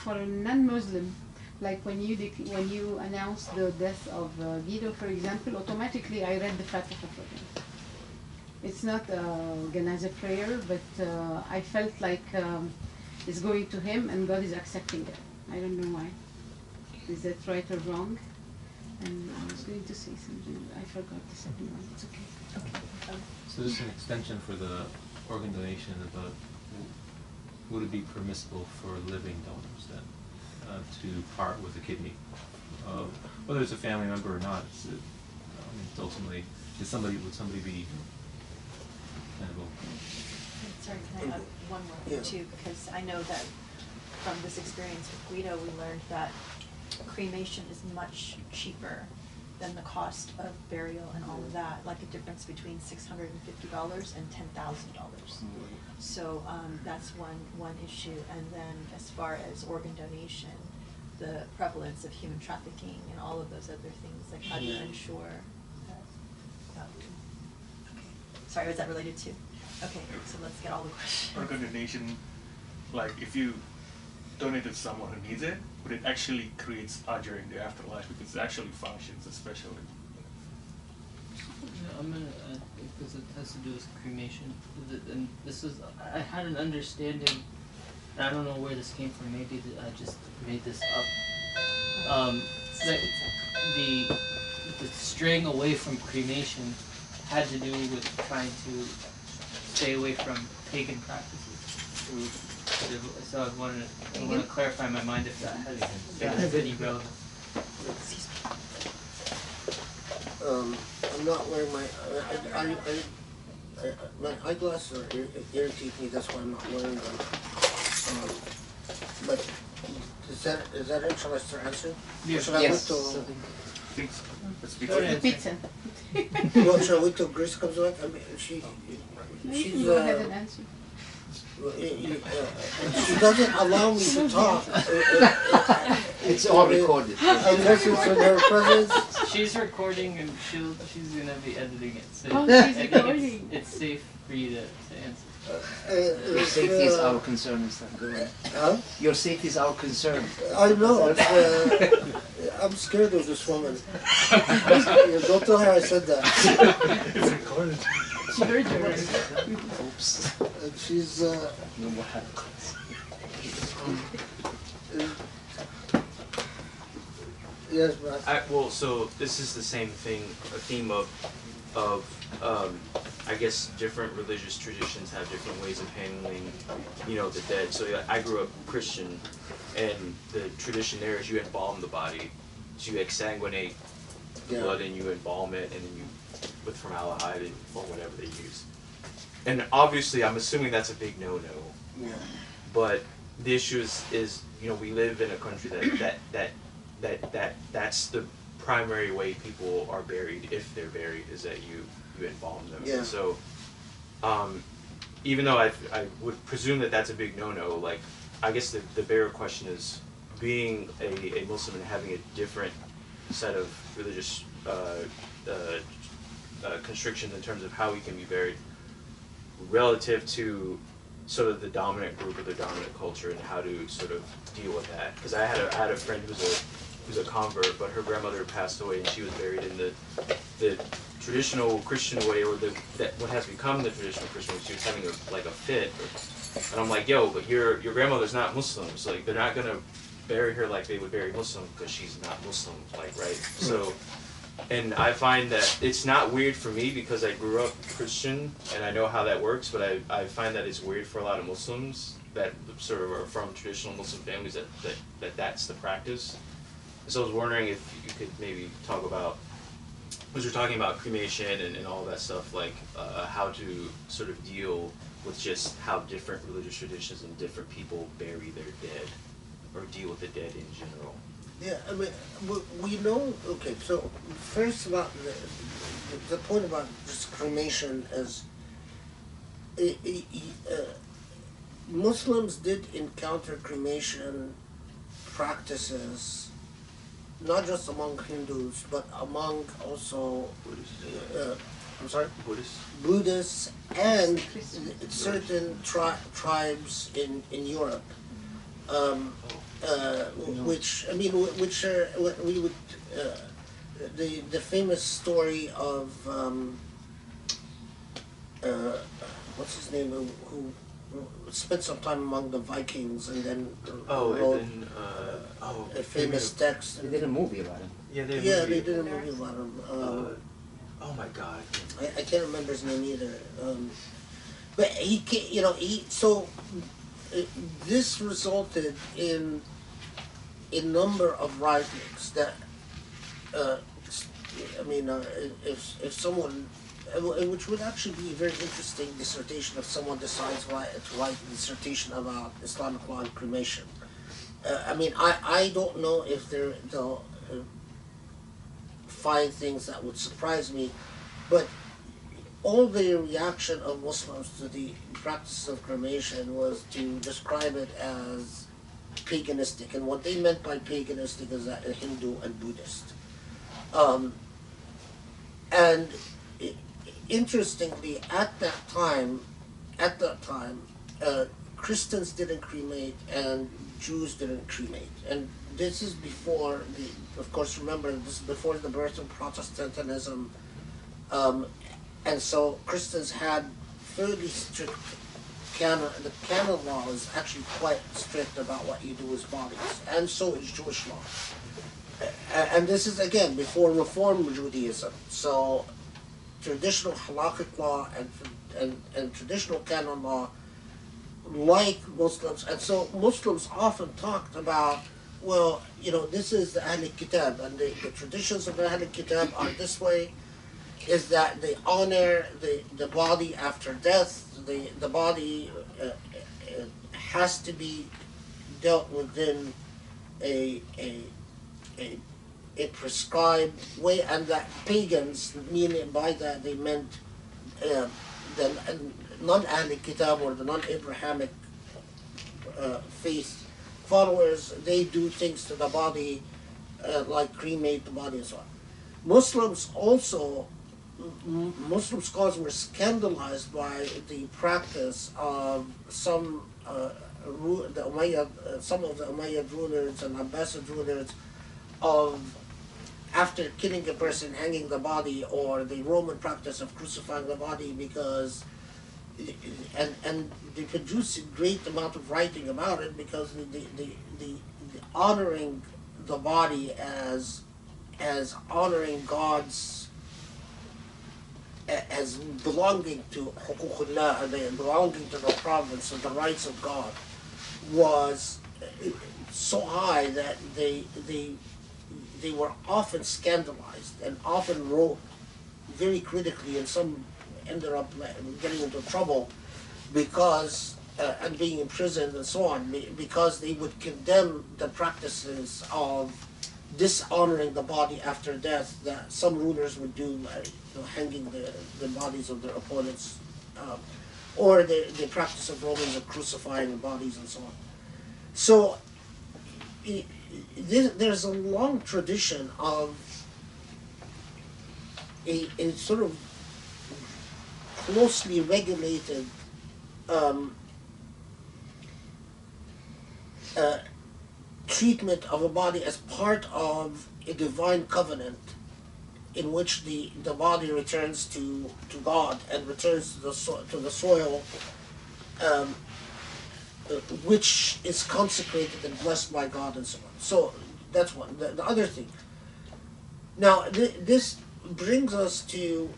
for a non-Muslim, like when you announce the death of Guido, for example, automatically I read the Fatiha for him. It's not a Janaza prayer, but I felt like it's going to him and God is accepting it. I don't know why. Is that right or wrong? And I was going to say something, I forgot the second one. It's okay. Okay. So this is an extension for the organ donation about would it be permissible for living donors then to part with a kidney? Whether it's a family member or not, it's ultimately, would somebody be kind of Sorry, can I add one more Yeah. too? Because I know that from this experience with Guido, we learned that cremation is much cheaper than the cost of burial and all of that, like a difference between $650 and $10,000. So that's one issue. And then as far as organ donation, the prevalence of human trafficking and all of those other things, like how do you ensure that? Okay. Sorry, was that related to? Okay, so let's get all the questions. Organ donation, like if you donate to someone who needs it, but it actually creates ajr in the afterlife because it actually functions, especially. Yeah, I'm gonna because it has to do with cremation. And this is I had an understanding. I don't know where this came from. Maybe I just made this up. That the straying away from cremation had to do with trying to stay away from pagan practices. So I want to clarify in my mind if that has any relevance. I'm not wearing my my eyeglasses are irritate me. That's why I'm not wearing them. But is that it? Shall I start answering? Yeah. Should I Yes. wait I think so. Let's be Go ahead. Pizza. well, shall I wait till Grace comes back? I mean, she's You go ahead and answer. she doesn't allow me to talk. It's all recorded. Unless it's in her presence. She's recording and she's gonna be editing it. So Oh, I she's think recording. it's safe for you to answer. Your safety is our concern, Mr. Go ahead. Huh? Your safety is our concern. I know. I'm scared of this woman. Don't tell her I said that. It's recorded. She heard you. Oops. And she's No more halaqas. yes, but Well, so this is the same thing, a theme of I guess different religious traditions have different ways of handling, the dead. So yeah, I grew up Christian, and the tradition there is you embalm the body, so you exsanguinate blood and you embalm it, and then you with formaldehyde or whatever they use. And obviously, I'm assuming that's a big no-no. yeah. But the issue is we live in a country that's the primary way people are buried, if they're buried, is that you embalm them. Yeah. So even though I would presume that that's a big no-no, like I guess the bigger question is being a Muslim and having a different set of religious constrictions in terms of how we can be buried relative to sort of the dominant group or the dominant culture and how to sort of deal with that. Because I had a friend who's a convert, but her grandmother passed away and she was buried in the traditional Christian way, or what has become the traditional Christian way. She was having a fit, and I'm like, yo, but your grandmother's not Muslim, so like they're not gonna bury her like they would bury Muslim because she's not Muslim, like, right? So. And I find that it's not weird for me because I grew up Christian and I know how that works, but I find that it's weird for a lot of Muslims that sort of are from traditional Muslim families that's the practice. So I was wondering if you could maybe talk about, as you're talking about cremation and all that stuff, like how to sort of deal with just how different religious traditions and different people bury their dead or deal with the dead in general. Yeah, I mean, we know, okay, so first about the point about just cremation is Muslims did encounter cremation practices, not just among Hindus, but among also, I'm sorry? Buddhists and certain tribes in Europe. Which are what we would the famous story of what's his name who spent some time among the Vikings and then wrote a famous text. They did a movie about him. Yeah, They did a movie about him. Oh my God. I can't remember his name either. But he can't, so this resulted in a number of writings that, if someone which would actually be a very interesting dissertation if someone decides to write a dissertation about Islamic law and cremation. I mean, I don't know if they'll find things that would surprise me, but all the reaction of Muslims to the practice of cremation was to describe it as paganistic, and what they meant by paganistic is that Hindu and Buddhist. And interestingly, at that time, Christians didn't cremate and Jews didn't cremate, and this is before of course, remember, this is before the birth of Protestantism, and so Christians had fairly strict the canon law is actually quite strict about what you do with bodies, and so is Jewish law. And this is again before Reform Judaism. So traditional halakhic law and traditional canon law, like Muslims, and so Muslims often talked about, well, you know, this is the Ahl Kitab, and the traditions of the Ahl Kitab are this way, is that they honor the body after death. The body has to be dealt within a prescribed way, and that pagans, meaning by that they meant the non-Ahl Kitab or the non-Abrahamic faith followers, they do things to the body like cremate the body and so on. Muslims also, Muslim scholars were scandalized by the practice of some of the Umayyad rulers and Abbasid rulers of, after killing a person, hanging the body, or the Roman practice of crucifying the body, because and they produce a great amount of writing about it, because the honoring the body as honoring God's, as belonging to huququllah, belonging to the province of the rights of God, was so high that they were often scandalized and often wrote very critically, and some ended up getting into trouble because and being imprisoned and so on, because they would condemn the practices of dishonoring the body after death that some rulers would do, like, you know, hanging the bodies of their opponents, or the practice of Romans of crucifying bodies and so on. So there's a long tradition of a sort of closely regulated treatment of a body as part of a divine covenant, in which the body returns to God and returns to the soil, which is consecrated and blessed by God and so on. So that's one. The other thing. Now this brings us to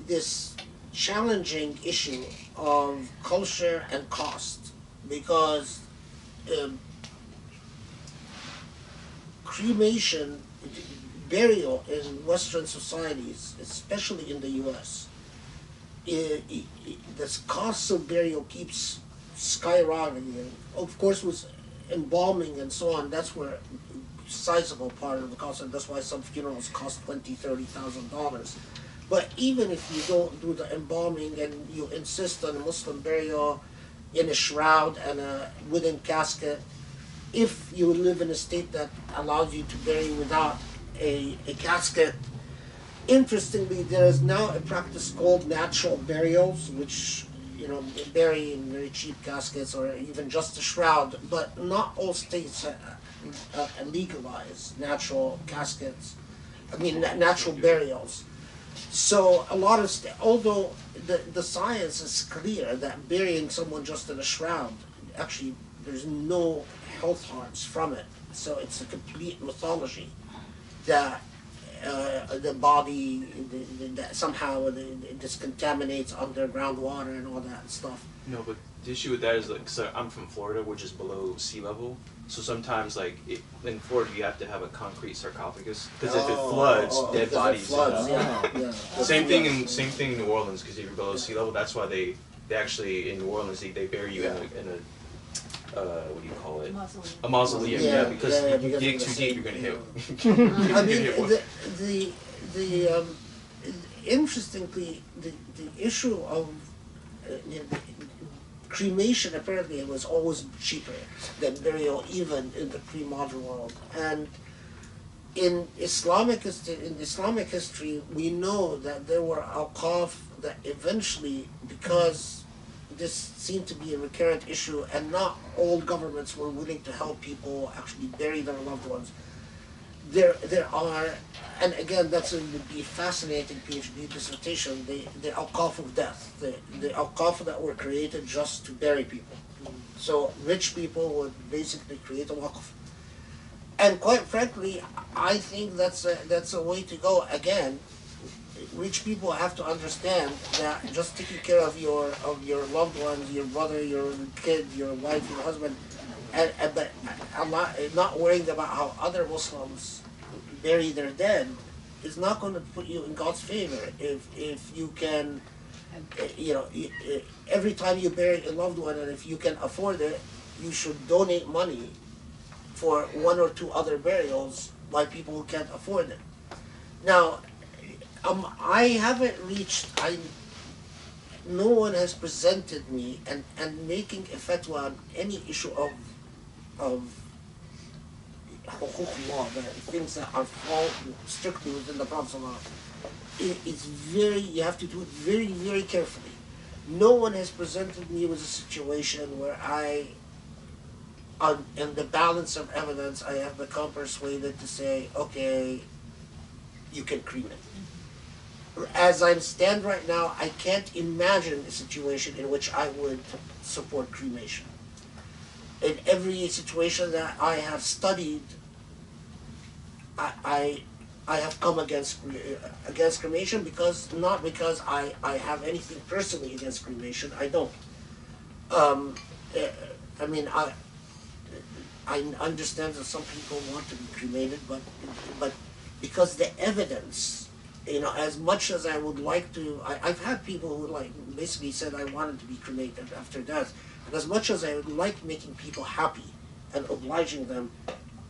this challenging issue of culture and cost, because cremation, burial in Western societies, especially in the U.S., the cost of burial keeps skyrocketing. Of course, with embalming and so on, that's where a sizable part of the cost, and that's why some funerals cost $20,000-$30,000. But even if you don't do the embalming and you insist on a Muslim burial in a shroud and a wooden casket, if you live in a state that allows you to bury without a casket, interestingly, there is now a practice called natural burials, which, you know, bury in very cheap caskets or even just a shroud. But not all states legalize natural caskets. I mean, natural burials. So a lot of although the science is clear that burying someone just in a shroud, actually there's no health harms from it. So it's a complete mythology that the body that somehow this contaminates underground water and all that stuff. No, but The issue with that is like, so I'm from Florida, which is below sea level. So sometimes, like in Florida, you have to have a concrete sarcophagus because if it floods, dead bodies. Floods, Same thing in New Orleans because if you're below sea level, that's why they actually in New Orleans they bury you in a what do you call it? Mausoleum. A mausoleum. Yeah, Because yeah, if you because dig of the too same- deep, you're gonna hit. I mean, the interestingly, the issue of cremation apparently was always cheaper than burial, even in the pre-modern world. And in Islamic history, we know that there were awqaf that eventually, because this seemed to be a recurrent issue, and not all governments were willing to help people actually bury their loved ones. There are, and again, that's would be a fascinating PhD dissertation. The awqaf of death, the awqaf that were created just to bury people. So rich people would basically create a waqf. And quite frankly, I think that's a way to go. Again, rich people have to understand that just taking care of your loved ones, your brother, your kid, your wife, your husband, but not worrying about how other Muslims bury their dead is not going to put you in God's favor. If you can, every time you bury a loved one, and if you can afford it, you should donate money for one or two other burials by people who can't afford it. Now, I haven't reached. No one has presented me and making a fatwa on any issue of law, the things that are fall strictly within the Prophet. It's you have to do it very, very carefully. No one has presented me with a situation where in the balance of evidence, I have become persuaded to say, okay, you can cremate. As I stand right now, I can't imagine a situation in which I would support cremation. In every situation that I have studied, I have come against cremation not because I have anything personally against cremation. I don't. I mean, I understand that some people want to be cremated, but because the evidence, as much as I would like to, I've had people who basically said I wanted to be cremated after death, and as much as I would like making people happy and obliging them,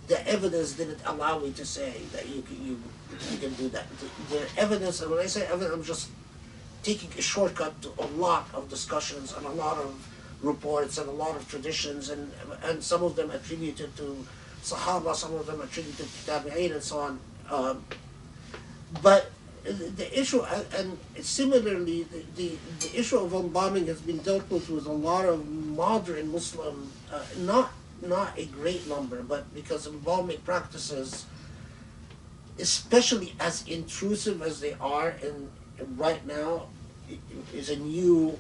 the evidence didn't allow me to say that you can do that. The evidence, and when I say evidence, I'm just taking a shortcut to a lot of discussions and a lot of reports and a lot of traditions, and some of them attributed to Sahaba, some of them attributed to Tabi'in, and so on. But the issue, and similarly, the issue of embalming has been dealt with a lot of modern Muslim, not a great number, but because embalming practices, especially as intrusive as they are right now, is a new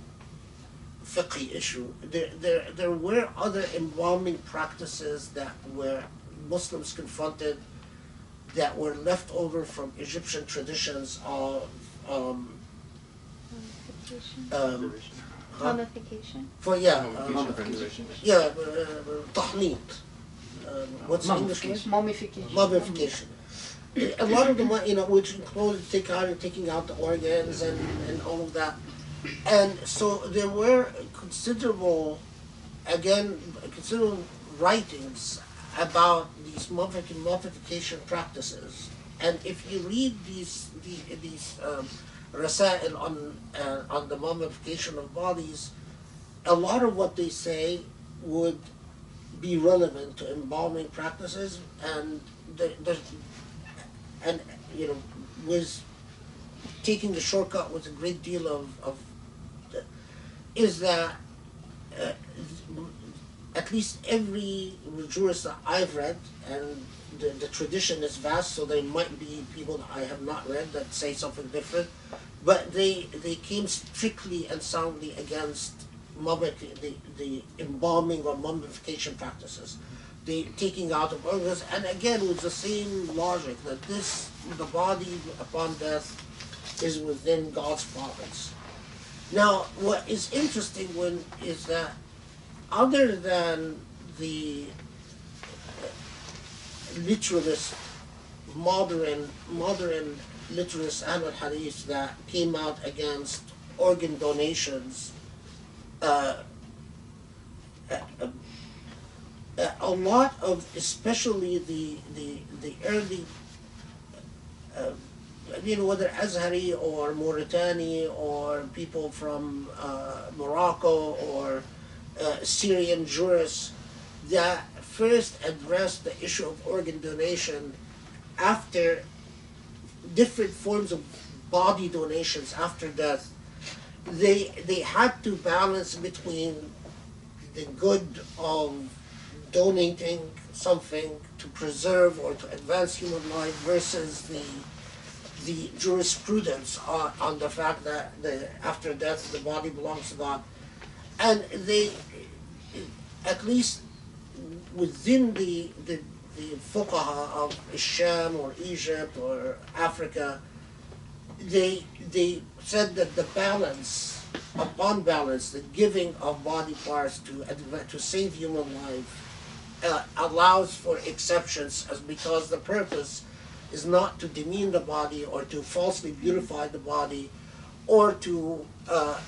fiqh issue. There were other embalming practices that were Muslims confronted that were left over from Egyptian traditions of Mummification. tahneet. What's the English word? Mummification. Mummification. A lot of them, which included taking out the organs and all of that. And so there were considerable writings about these mummification practices. And if you read these rasail on the mummification of bodies, a lot of what they say would be relevant to embalming practices, and with taking the shortcut with a great deal of is that at least every jurist that I've read, and the tradition is vast, so there might be people that I have not read that say something different, but they came strictly and soundly against the embalming or mummification practices, the taking out of organs, and again with the same logic that the body upon death is within God's province. Now, what is interesting is that other than the literalist, modern literalist Ahlul Hadith that came out against organ donations, uh, a lot of, especially the early, whether Azhari or Mauritani or people from Morocco or Syrian jurists that first addressed the issue of organ donation after different forms of body donations after death. They had to balance between the good of donating something to preserve or to advance human life versus the jurisprudence on the fact that after death the body belongs to God. And they, at least within the fuqaha of Sham or Egypt or Africa, they said that the balance, upon balance, the giving of body parts to save human life allows for exceptions, as because the purpose is not to demean the body or to falsely beautify the body or to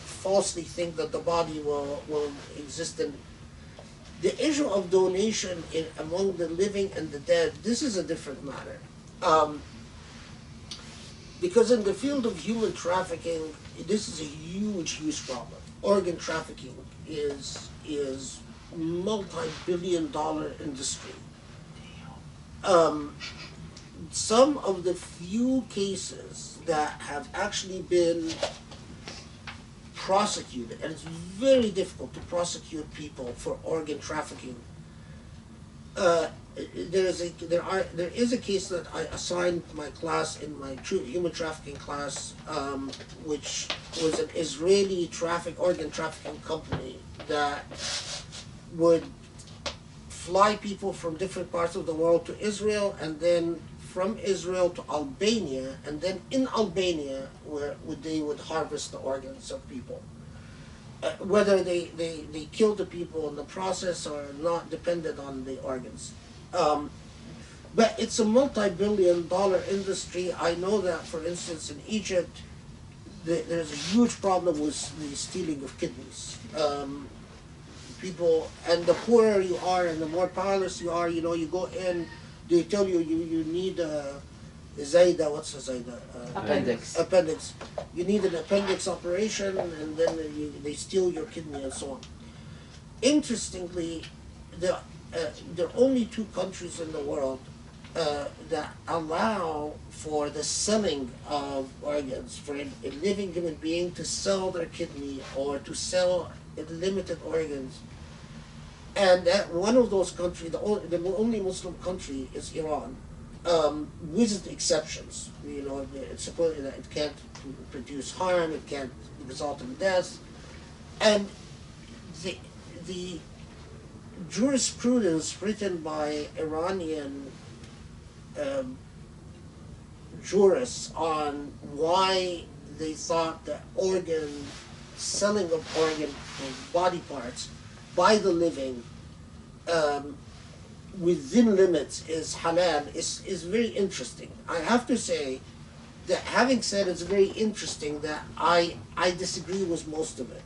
falsely think that the body will exist in. The issue of donation among the living and the dead, this is a different matter. Because in the field of human trafficking, this is a huge problem. Organ trafficking is multi-billion-dollar industry. Some of the few cases that have actually been prosecuted, and it's very difficult to prosecute people for organ trafficking. There is a case that I assigned my class in my human trafficking class, which was an Israeli organ trafficking company that would fly people from different parts of the world to Israel, and then from Israel to Albania, and then in Albania where they would harvest the organs of people. Whether they kill the people in the process or not depended on the organs. But it's a multi-billion-dollar industry. I know that, for instance, in Egypt, there's a huge problem with the stealing of kidneys. People, and the poorer you are and the more powerless you are, you go in, they tell you need a Zayda, what's a Zayda? Appendix. You need an appendix operation, and then they steal your kidney and so on. Interestingly, there are only 2 countries in the world that allow for the selling of organs, for a living human being to sell their kidney or to sell limited organs. And one of those countries, the only Muslim country, is Iran, with exceptions. It's supposed that it can't produce harm, it can't result in death, and the jurisprudence written by Iranian jurists on why they thought that selling of organ body parts by the living within limits is halal is very interesting. I have to say that, having said it's very interesting, that I disagree with most of it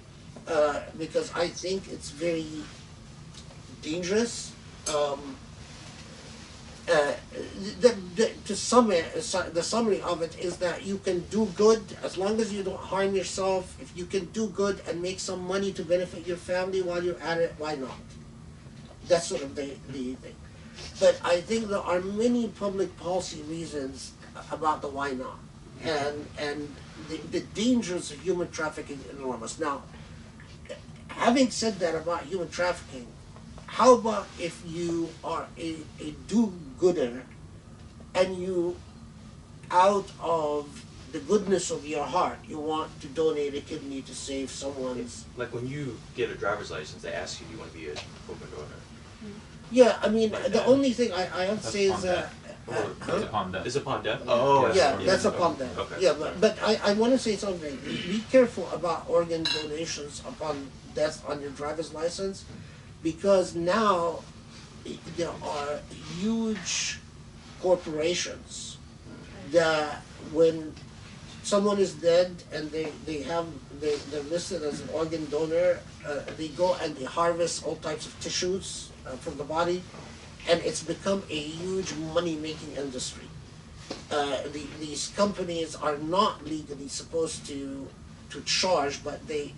because I think it's very dangerous. The summary of it is that you can do good as long as you don't harm yourself. If you can do good and make some money to benefit your family while you're at it, why not? That's sort of the thing. But I think there are many public policy reasons about the why not. And the dangers of human trafficking are enormous. Now, having said that about human trafficking, how about if you are a do-gooder and you, out of the goodness of your heart, you want to donate a kidney to save someone's... Like when you get a driver's license, they ask you, do you want to be an open donor? Yeah, I mean, Like the that. only thing I have to That's say on is that It's upon death. It's upon death? Oh, I see. Yeah, that's Okay. upon death. Okay. Yeah, but I want to say something. Be careful about organ donations upon death on your driver's license, because now there are huge corporations that when someone is dead and they're listed as an organ donor, they go and they harvest all types of tissues from the body, and it's become a huge money-making industry. These companies are not legally supposed to charge, but they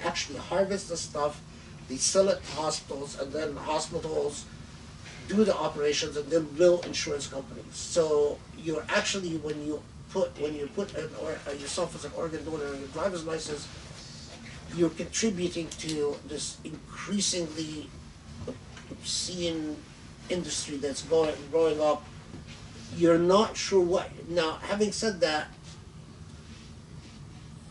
actually harvest the stuff, they sell it to hospitals, and then hospitals do the operations and then bill insurance companies. So you're actually, when you put yourself as an organ donor on your driver's license, you're contributing to this increasingly obscene industry that's growing up. You're not sure what. Now, having said that,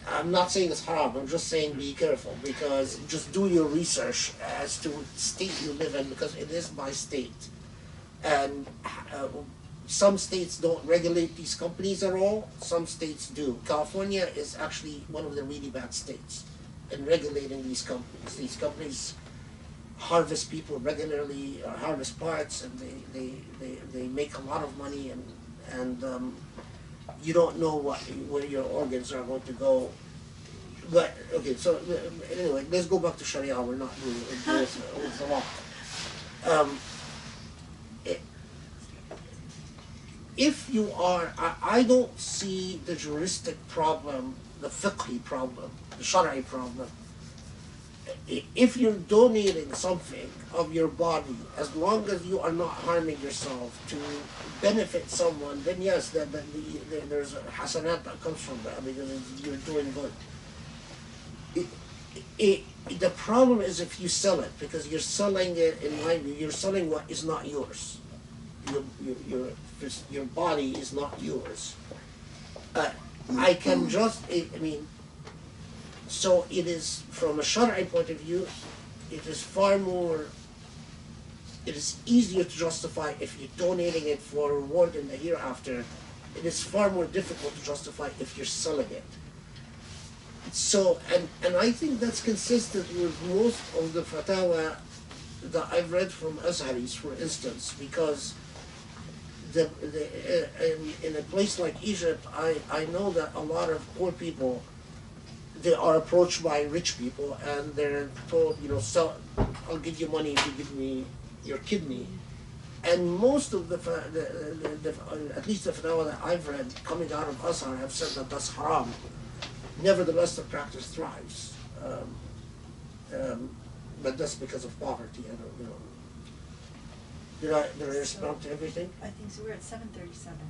I'm not saying it's haram, I'm just saying be careful, because just do your research as to what state you live in, because it is by state. And some states don't regulate these companies at all, some states do. California is actually one of the really bad states in regulating these companies. These companies harvest people regularly, harvest parts, and they make a lot of money, and you don't know where your organs are going to go. But okay, so anyway, let's go back to Sharia. We're not with the law. If you are, I don't see the juristic problem, the fiqhi problem, the Shari'i problem. If you're donating something of your body, as long as you are not harming yourself to benefit someone, then yes, there's a hasanat that comes from that, because you're doing good. The problem is if you sell it, because you're selling it, in my view, you're selling what is not yours. Your body is not yours. I can just, so it is, from a Shari'i point of view, it is easier to justify if you're donating it for reward in the hereafter. It is far more difficult to justify if you're selling it. So, and I think that's consistent with most of the fatwa that I've read from Azharis, for instance, because in a place like Egypt, I know that a lot of poor people, they are approached by rich people and they're told, I'll give you money if you give me your kidney. And most of at least the fatwa that I've read coming out of Azhar have said that that's haram. Nevertheless, the practice thrives. But that's because of poverty. I don't know. Did I respond to everything? I think so. We're at 7:37,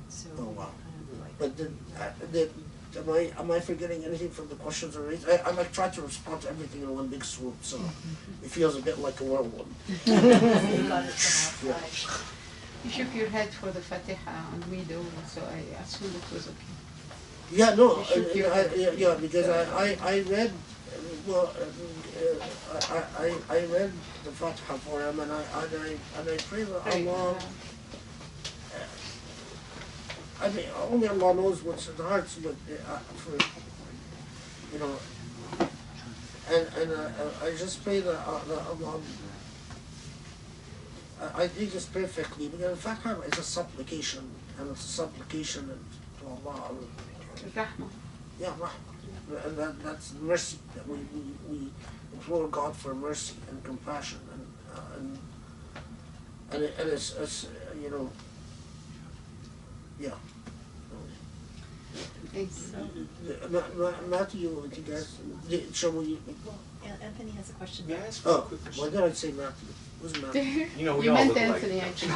so. Oh, wow. Kind of like, But am I forgetting anything from the questions I raised? I tried to respond to everything in one big swoop, so it feels a bit like a whirlwind. you got it from outside. You shook your head for the Fatiha and widow, so I assumed it was okay. Yeah, no, You shook your head. yeah, because I read, well, I read the Fatiha for him, and I pray that Allah. I mean, only Allah knows what's in the hearts, but and I just pray that Allah. I did this perfectly, because the Fatiha is a supplication, and it's a supplication to Allah. Rahmah. Yeah, rahmah. And that's mercy, that we implore God for mercy and compassion, and it's yeah. Thanks. Matthew, would you guys, shall we? Well, Anthony has a question. May I ask Oh, a quick question? why did I say Matthew? Who's Matthew? You know, we You all meant look Anthony, alike. actually.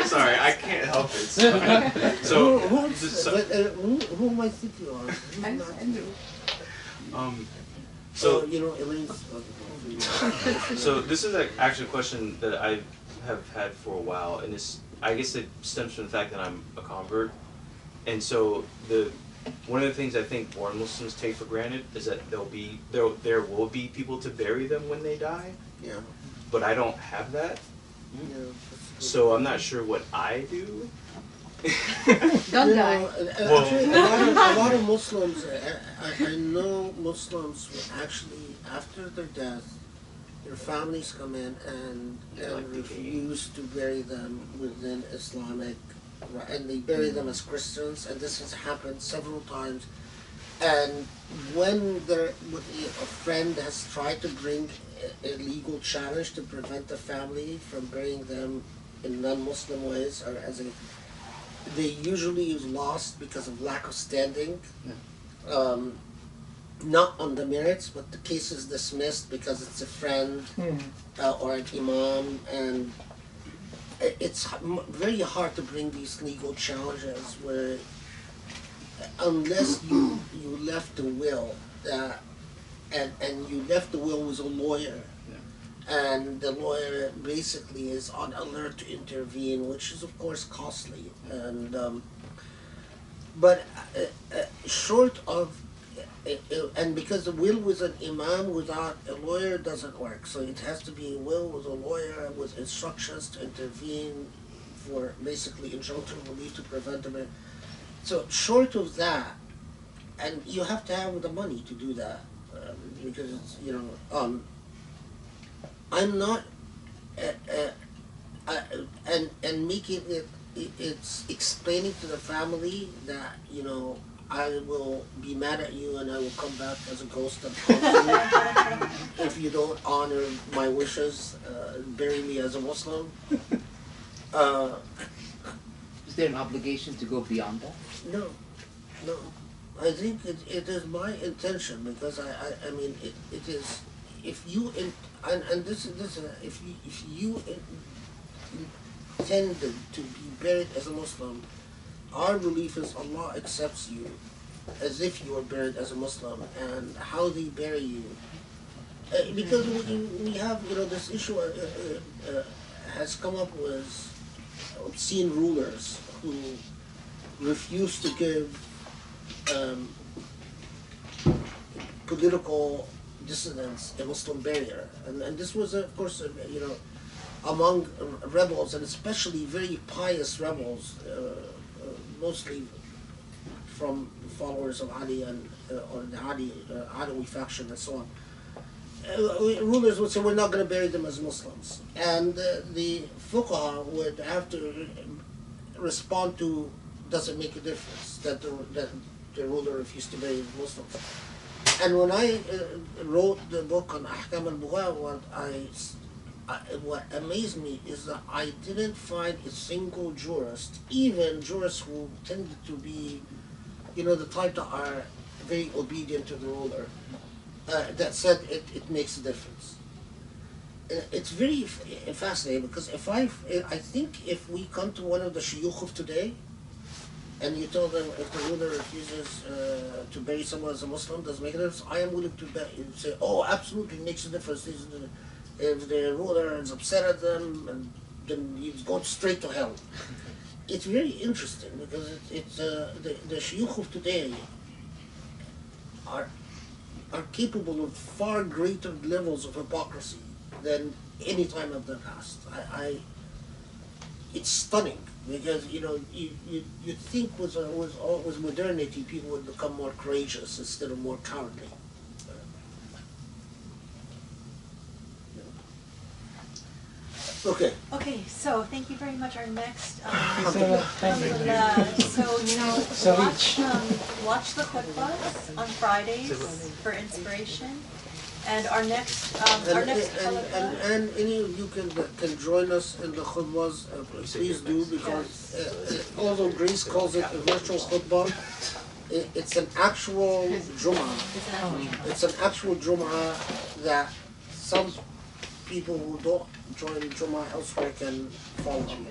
Sorry, I can't help it. So, Who am I thinking of? Who's I'm Matthew? Andrew. so Elaine's. So this is actually a question that I have had for a while, and I guess it stems from the fact that I'm a convert, and so one of the things I think born Muslims take for granted is that there will be people to bury them when they die, Yeah. but I don't have that, You know, So I'm not sure what I do. Don't you die. know, Well- actually, a lot of Muslims, I know Muslims will actually, after their death, their families come in and refuse to bury them within Islamic, and they bury them as Christians, and this has happened several times. And when a friend has tried to bring a legal challenge to prevent the family from burying them in non-Muslim ways, or they usually is lost because of lack of standing. Not on the merits, but the case is dismissed because it's a friend or an imam, and it's very hard to bring these legal challenges where, unless you left the will, and you left the will with a lawyer, and the lawyer basically is on alert to intervene, which is of course costly, and but short of and because the will with an imam without a lawyer doesn't work, so it has to be a will with a lawyer with instructions to intervene for basically injunctive relief to prevent them. So short of that, and you have to have the money to do that, because it's, I'm not and making it's explaining to the family that I will be mad at you and I will come back as a ghost and haunt you if you don't honor my wishes, bury me as a Muslim. Is there an obligation to go beyond that? No. I think it is my intention, because I mean it is, if you and this if you intended to be buried as a Muslim, our belief is Allah accepts you as if you were buried as a Muslim, and how they bury you. Because we have, this issue has come up with obscene rulers who refuse to give political dissidents a Muslim burial. And this was, of course, among rebels, and especially very pious rebels, mostly from followers of Ali and or the Adawi faction and so on. Rulers would say, we're not going to bury them as Muslims. And the fuqaha would have to respond to, does it make a difference that the ruler refused to bury Muslims? And when I wrote the book on Ahkam al-Bugha, what amazed me is that I didn't find a single jurist, even jurists who tended to be, the type that are very obedient to the ruler, that said it makes a difference. It's very fascinating, because I think if we come to one of the shuyukh of today, and you tell them if the ruler refuses to bury someone as a Muslim, does it make a difference? I am willing to say, oh, absolutely, it makes a difference. If the ruler is upset at them, and then he's going straight to hell. It's very interesting, because it's the shuyukh of today are capable of far greater levels of hypocrisy than any time of the past. It's stunning, because you think with modernity people would become more courageous instead of more cowardly. Okay. Okay, so thank you very much. Our next, Thank you. so watch the khutbahs on Fridays for inspiration, and our next And any of you can join us in the khutbahs, please do, because although Grace calls it a virtual khutbah, it's an actual Jum'ah. It's an actual Jum'ah that some people who don't join Jum'ah elsewhere can follow on.